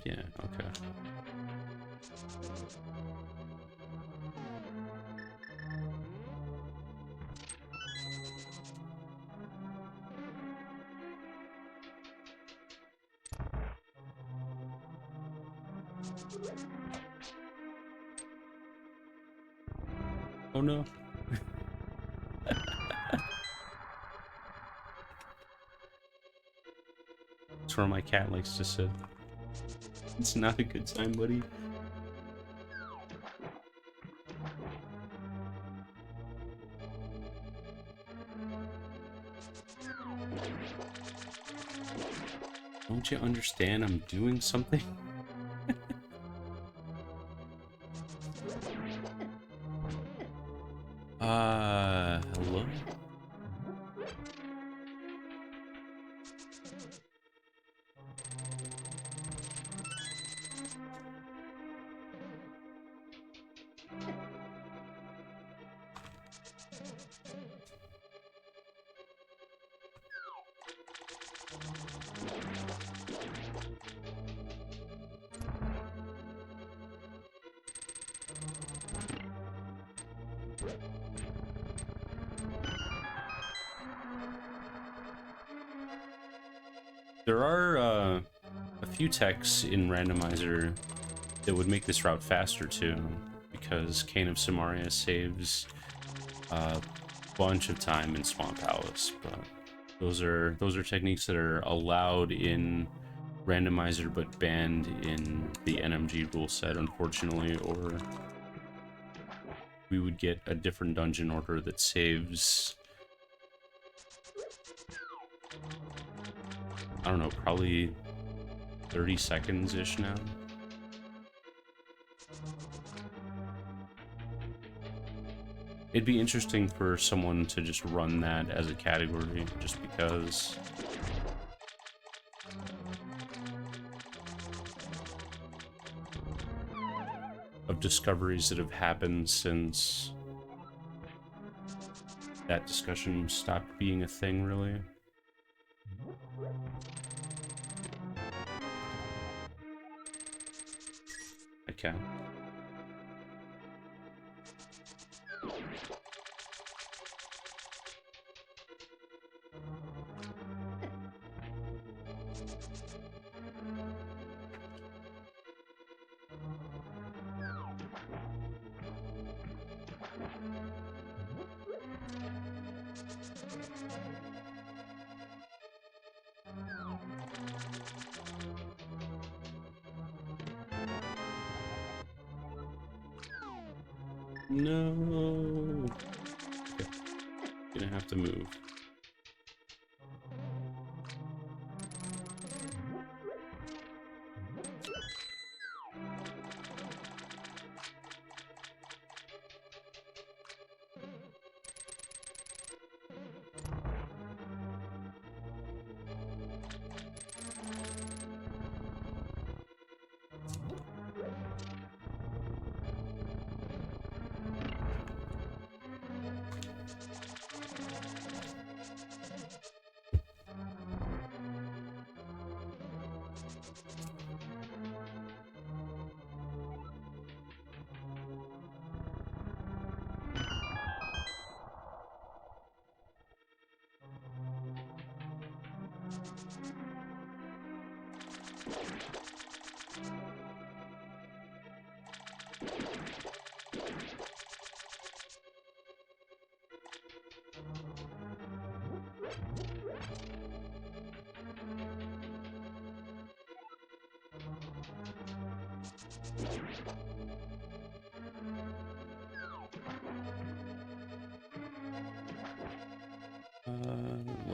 Yeah, okay. Oh no. That's where my cat likes to sit. It's not a good time, buddy. Don't you understand I'm doing something? Hello? There are a few techs in randomizer that would make this route faster too, because Cane of Samaria saves a bunch of time in Swamp Palace, but those are techniques that are allowed in randomizer but banned in the NMG rule set, unfortunately, or we would get a different dungeon order that saves, I don't know, probably 30 seconds-ish now. It'd be interesting for someone to just run that as a category, just because of discoveries that have happened since that discussion stopped being a thing, really. Okay. No. Okay. Gonna have to move.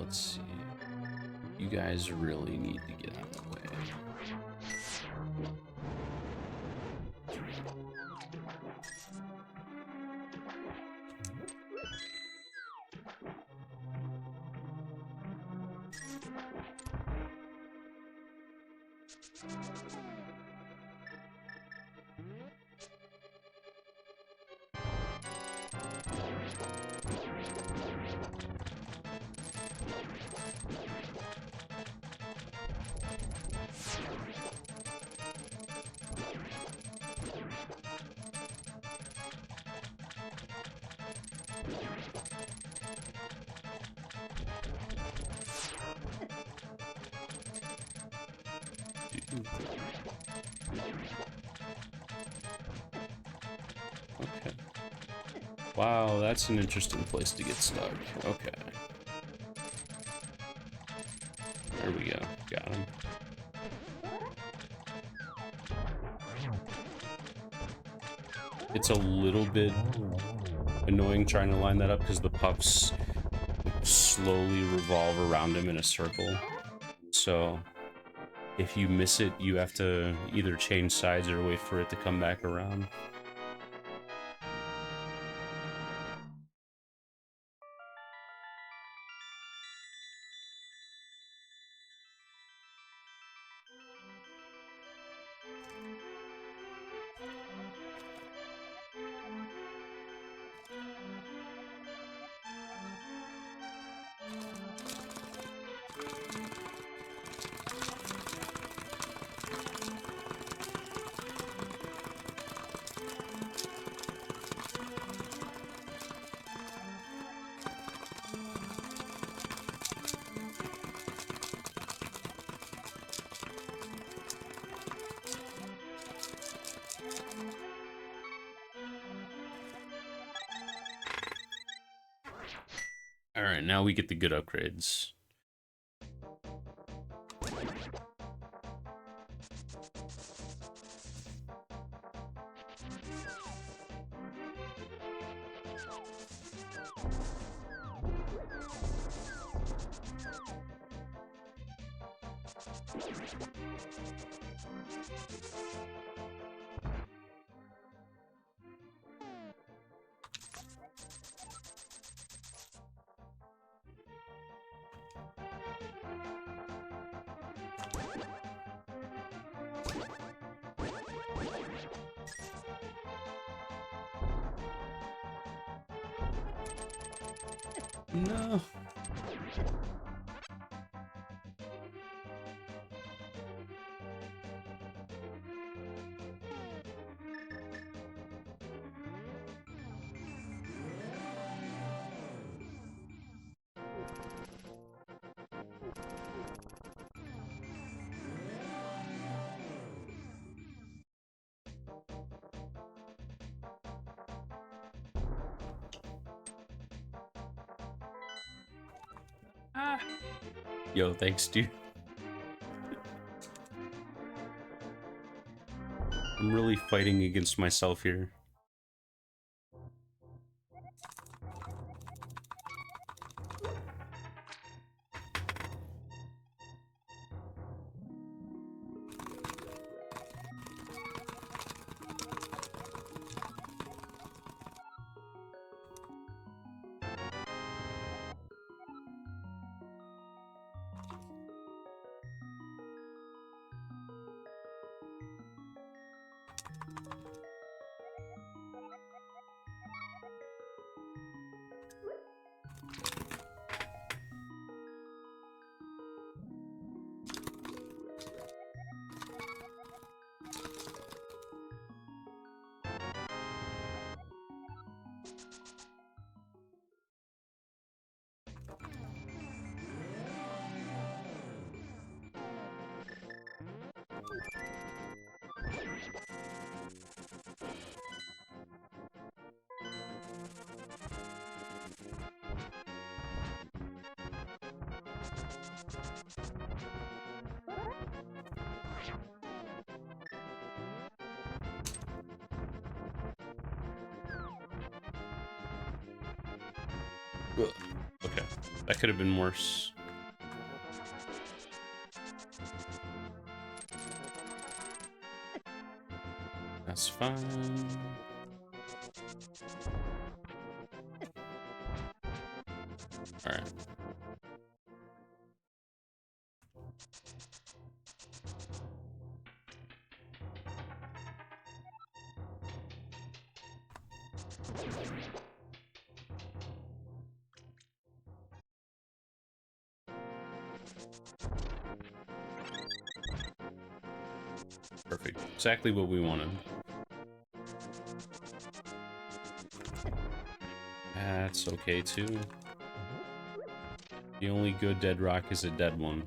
let's see. You guys really need to get out of the way. Okay. Wow, that's an interesting place to get stuck. Okay. There we go. Got him. It's a little bit annoying trying to line that up because the puffs slowly revolve around him in a circle. So if you miss it, you have to either change sides or wait for it to come back around. Alright, now we get the good upgrades. No. Ah. Yo, thanks, dude. I'm really fighting against myself here. Ugh. Okay, that could have been worse. fine. Alright. Perfect. Exactly what we wanted. That's okay too. The only good dead rock is a dead one.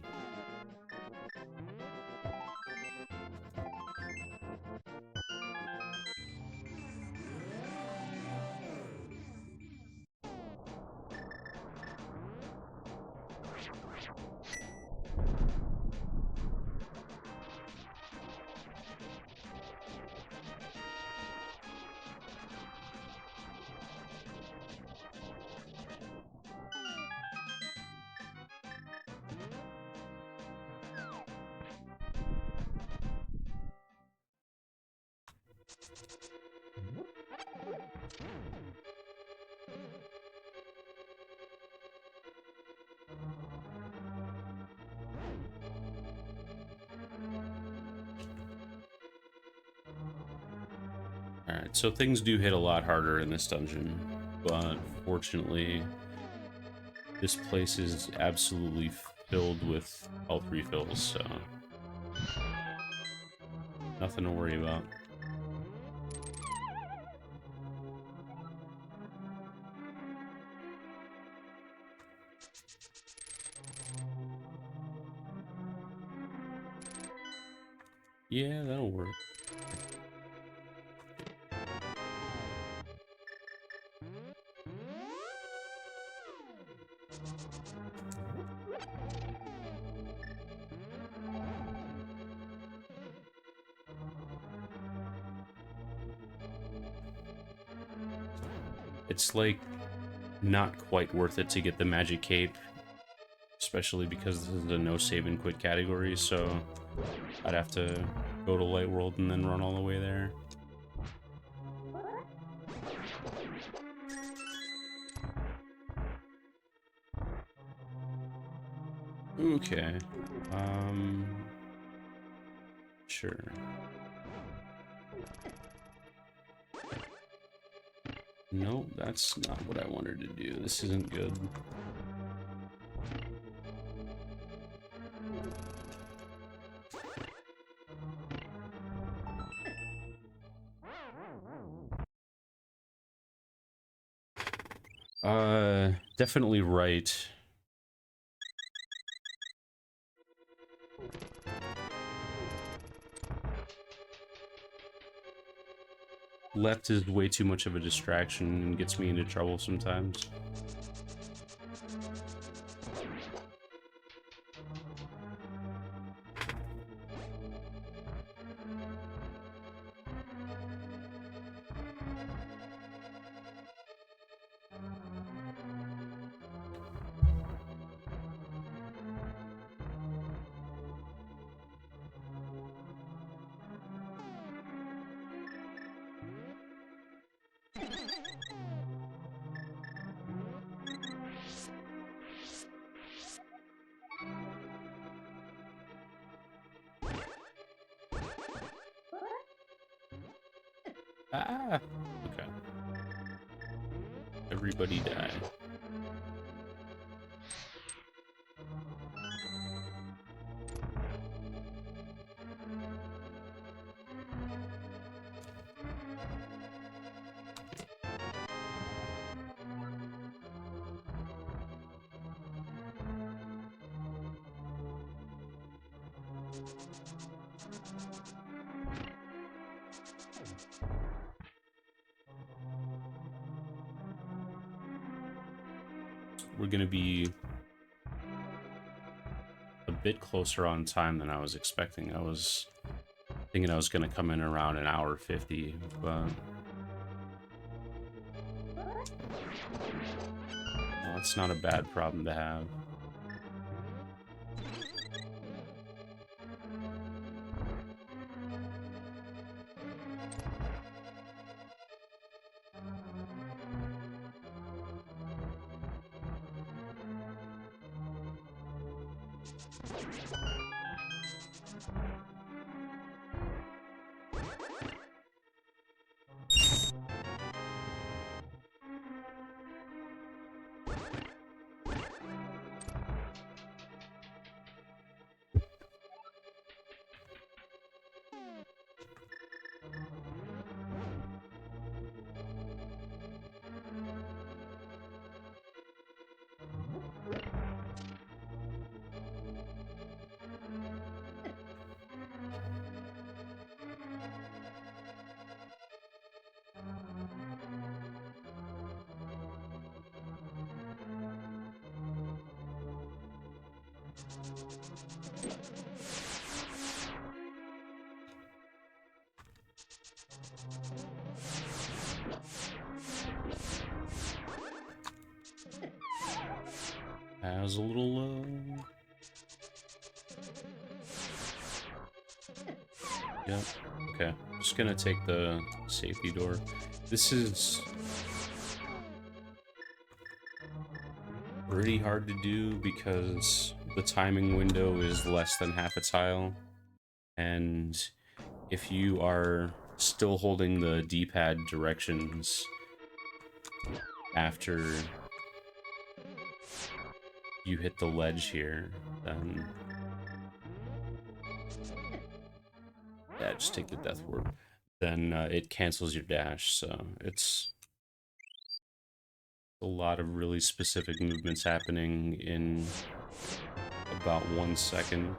Alright, so things do hit a lot harder in this dungeon, but fortunately, this place is absolutely filled with health refills, so nothing to worry about. Yeah, that'll work. It's like not quite worth it to get the magic cape, especially because this is a no save and quit category, so I'd have to go to Light World and then run all the way there. Okay. Sure. No, that's not what I wanted to do. This isn't good. Definitely right. Left is way too much of a distraction and gets me into trouble sometimes. Ah! Okay. Everybody die. We're gonna be a bit closer on time than I was expecting. I was thinking I was gonna come in around an hour 50, but well, it's not a bad problem to have. I was a little low. Yep. Okay. Just gonna take the safety door. This is pretty hard to do because the timing window is less than half a tile. And if you are still holding the D-pad directions after you hit the ledge here, then yeah, just take the death warp. Then it cancels your dash, so it's a lot of really specific movements happening in about 1 second.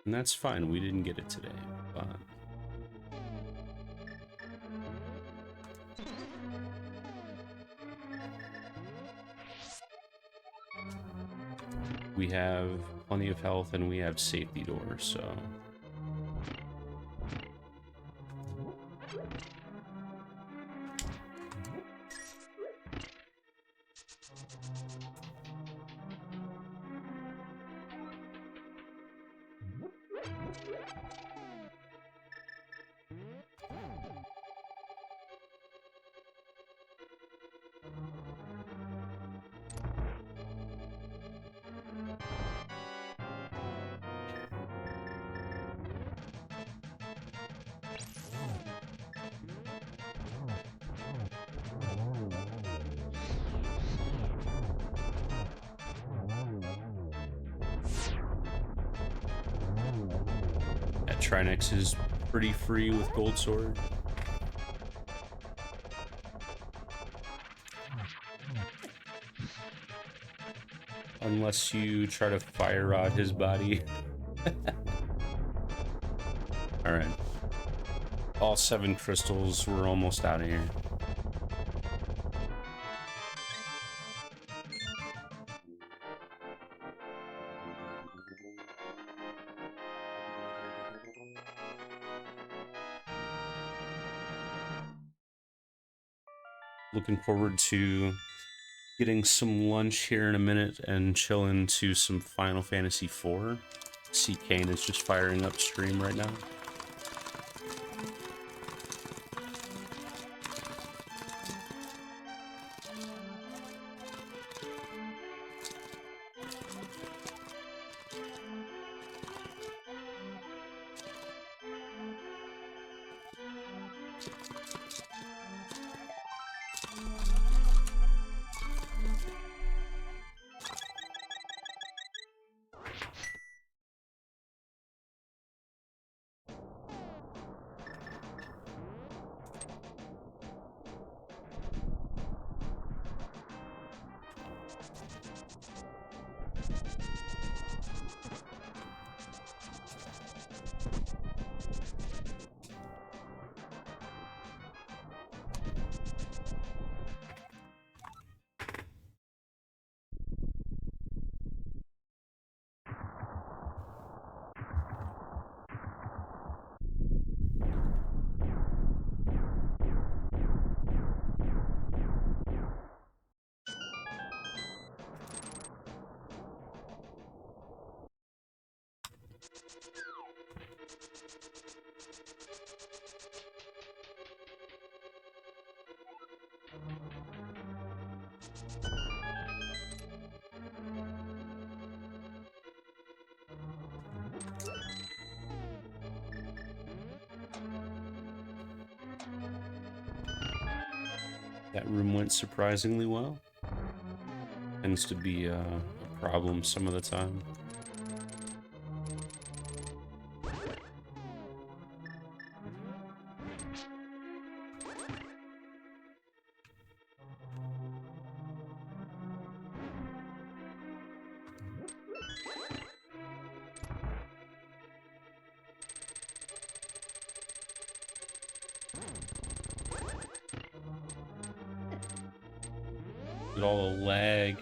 And that's fine, we didn't get it today, but we have plenty of health and we have safety doors, so that Trinex is pretty free with Gold Sword. Unless you try to fire rod his body. Alright. All 7 crystals, we're almost out of here. Looking forward to getting some lunch here in a minute and chilling to some Final Fantasy IV. See, Kane is just firing up stream right now. That room went surprisingly well. Tends to be a problem some of the time. Look at all the lag.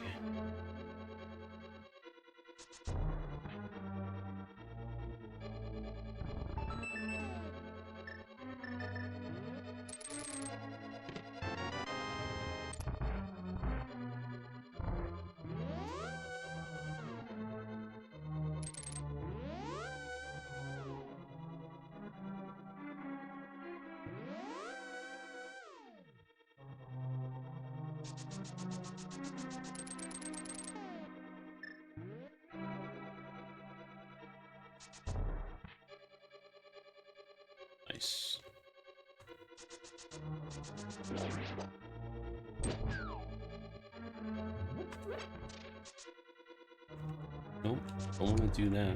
Nice. Nope, don't want to do that.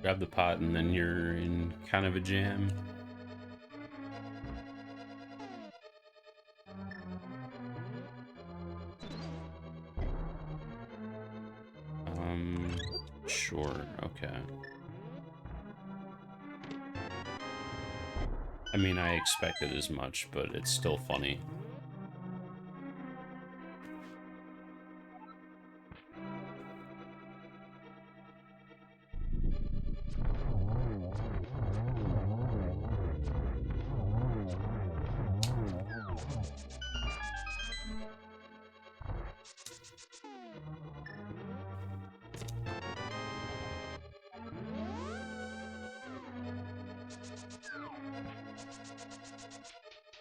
Grab the pot and then you're in kind of a jam. Sure, okay. I mean, I expected as much, but it's still funny.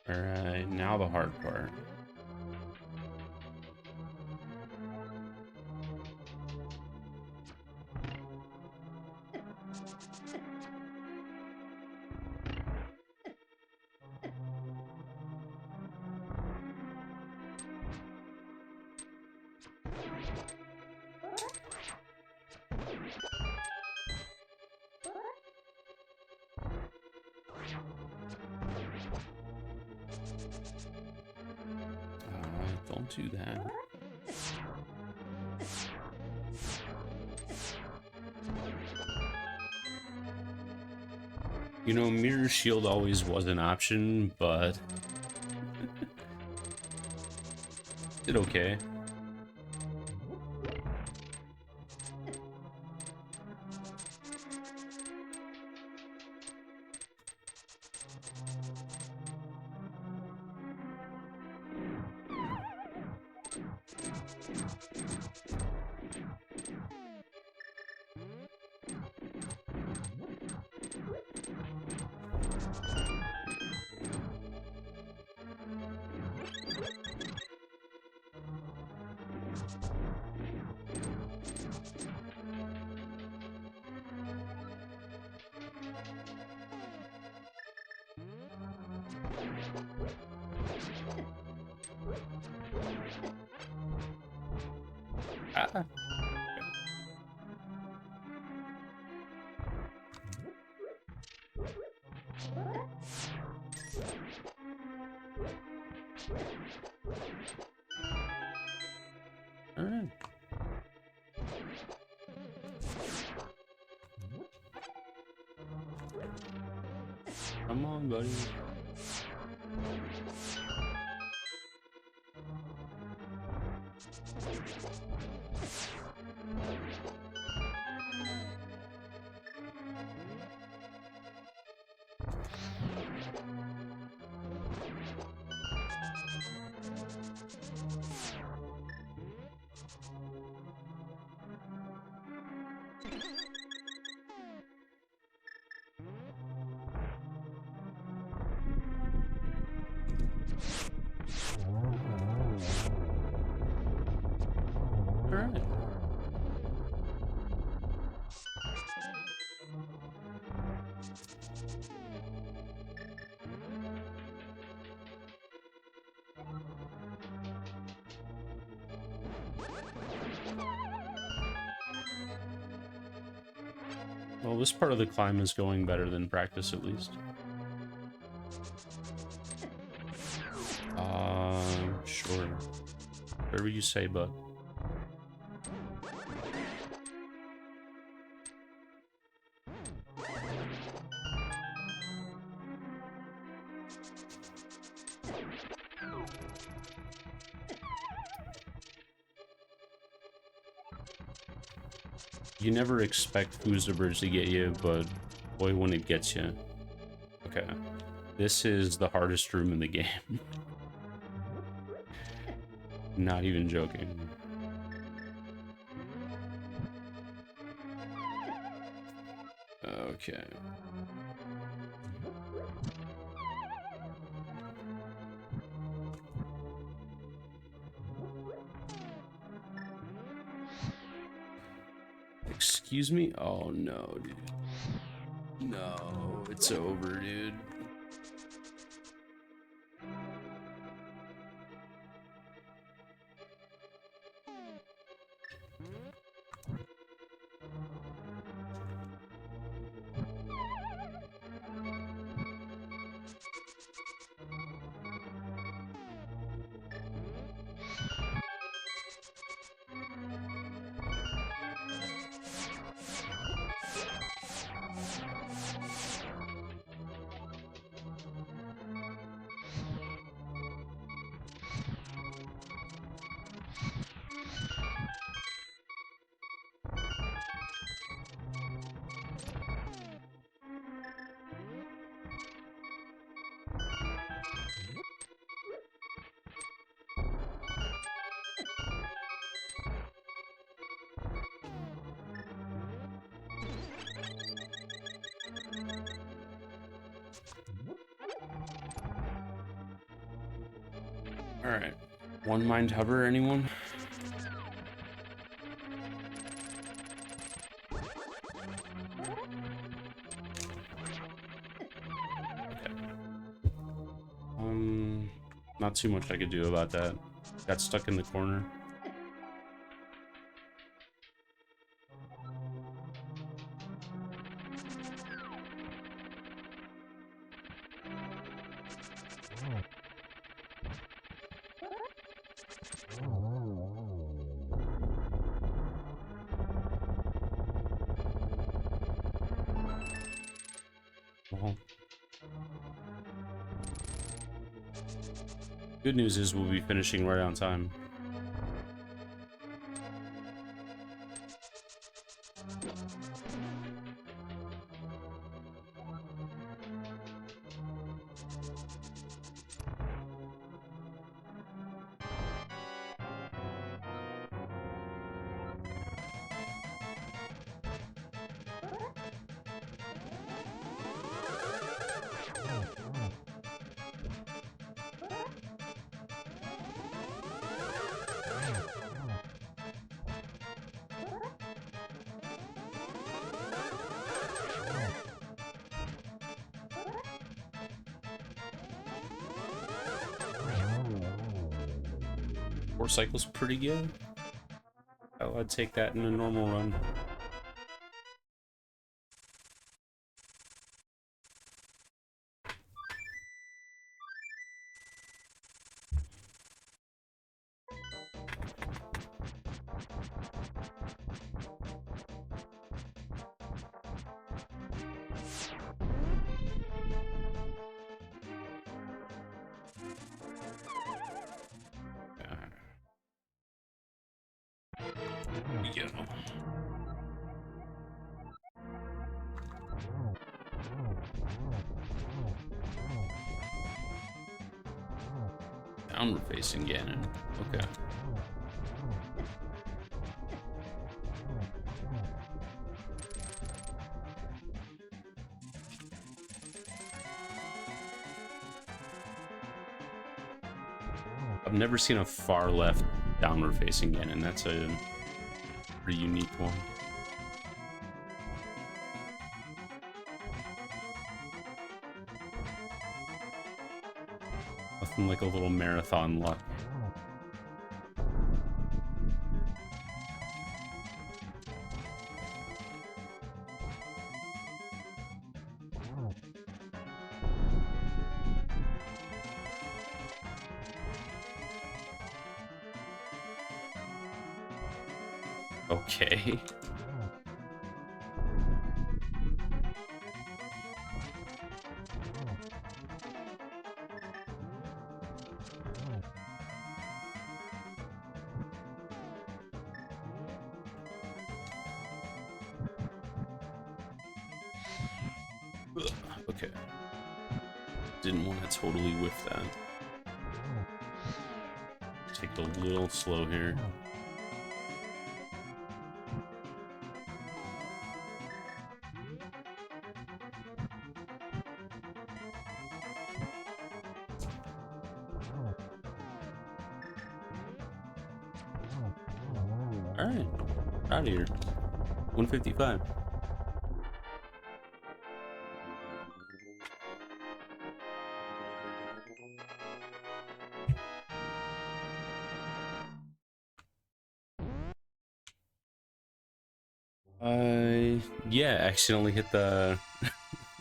Alright, now the hard part. Don't do that. You know, Mirror Shield always was an option, but did okay. Ah. All right. Come on, buddy. All right. Well, this part of the climb is going better than practice, at least. Sure. Whatever you say, bud. You never expect Foozabers to get you, but boy, when it gets you. Okay. This is the hardest room in the game. Not even joking. Okay. Excuse me? Oh no, dude. No, it's over, dude. Alright. OneMind hover, anyone? Okay. Not too much I could do about that. Got stuck in the corner. Well, good news is we'll be finishing right on time. Four cycles pretty good. I'd take that in a normal run. Yeah. Downward facing Ganon. Okay. I've never seen a far left downward facing Ganon. That's a pretty unique one. Nothing like a little marathon luck. Okay. Ugh, okay. Didn't want to totally whiff that. Take it a little slow here. Alright. Out of here. 155. Yeah, accidentally hit the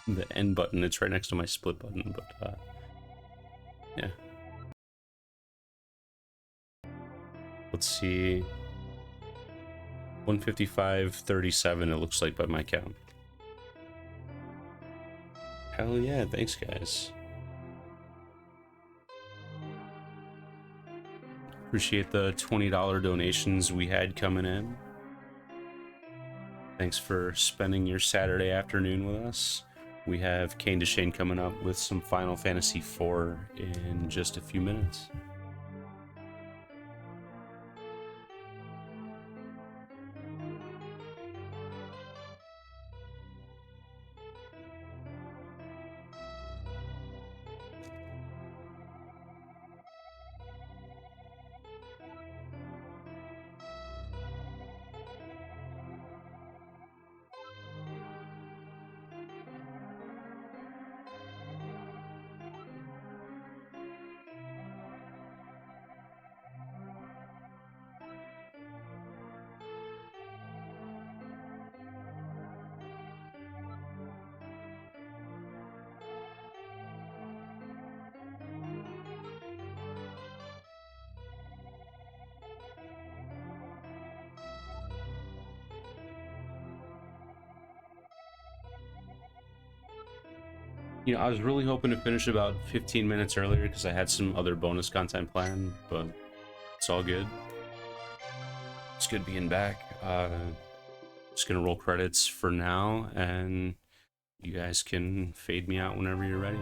the end button. It's right next to my split button, but yeah. Let's see. 155.37 it looks like by my count. Hell yeah, thanks guys. Appreciate the $20 donations we had coming in. Thanks for spending your Saturday afternoon with us. We have Kane to Shane coming up with some Final Fantasy IV in just a few minutes. You know, I was really hoping to finish about 15 minutes earlier because I had some other bonus content planned, but it's all good. It's good being back. Just gonna roll credits for now, and you guys can fade me out whenever you're ready.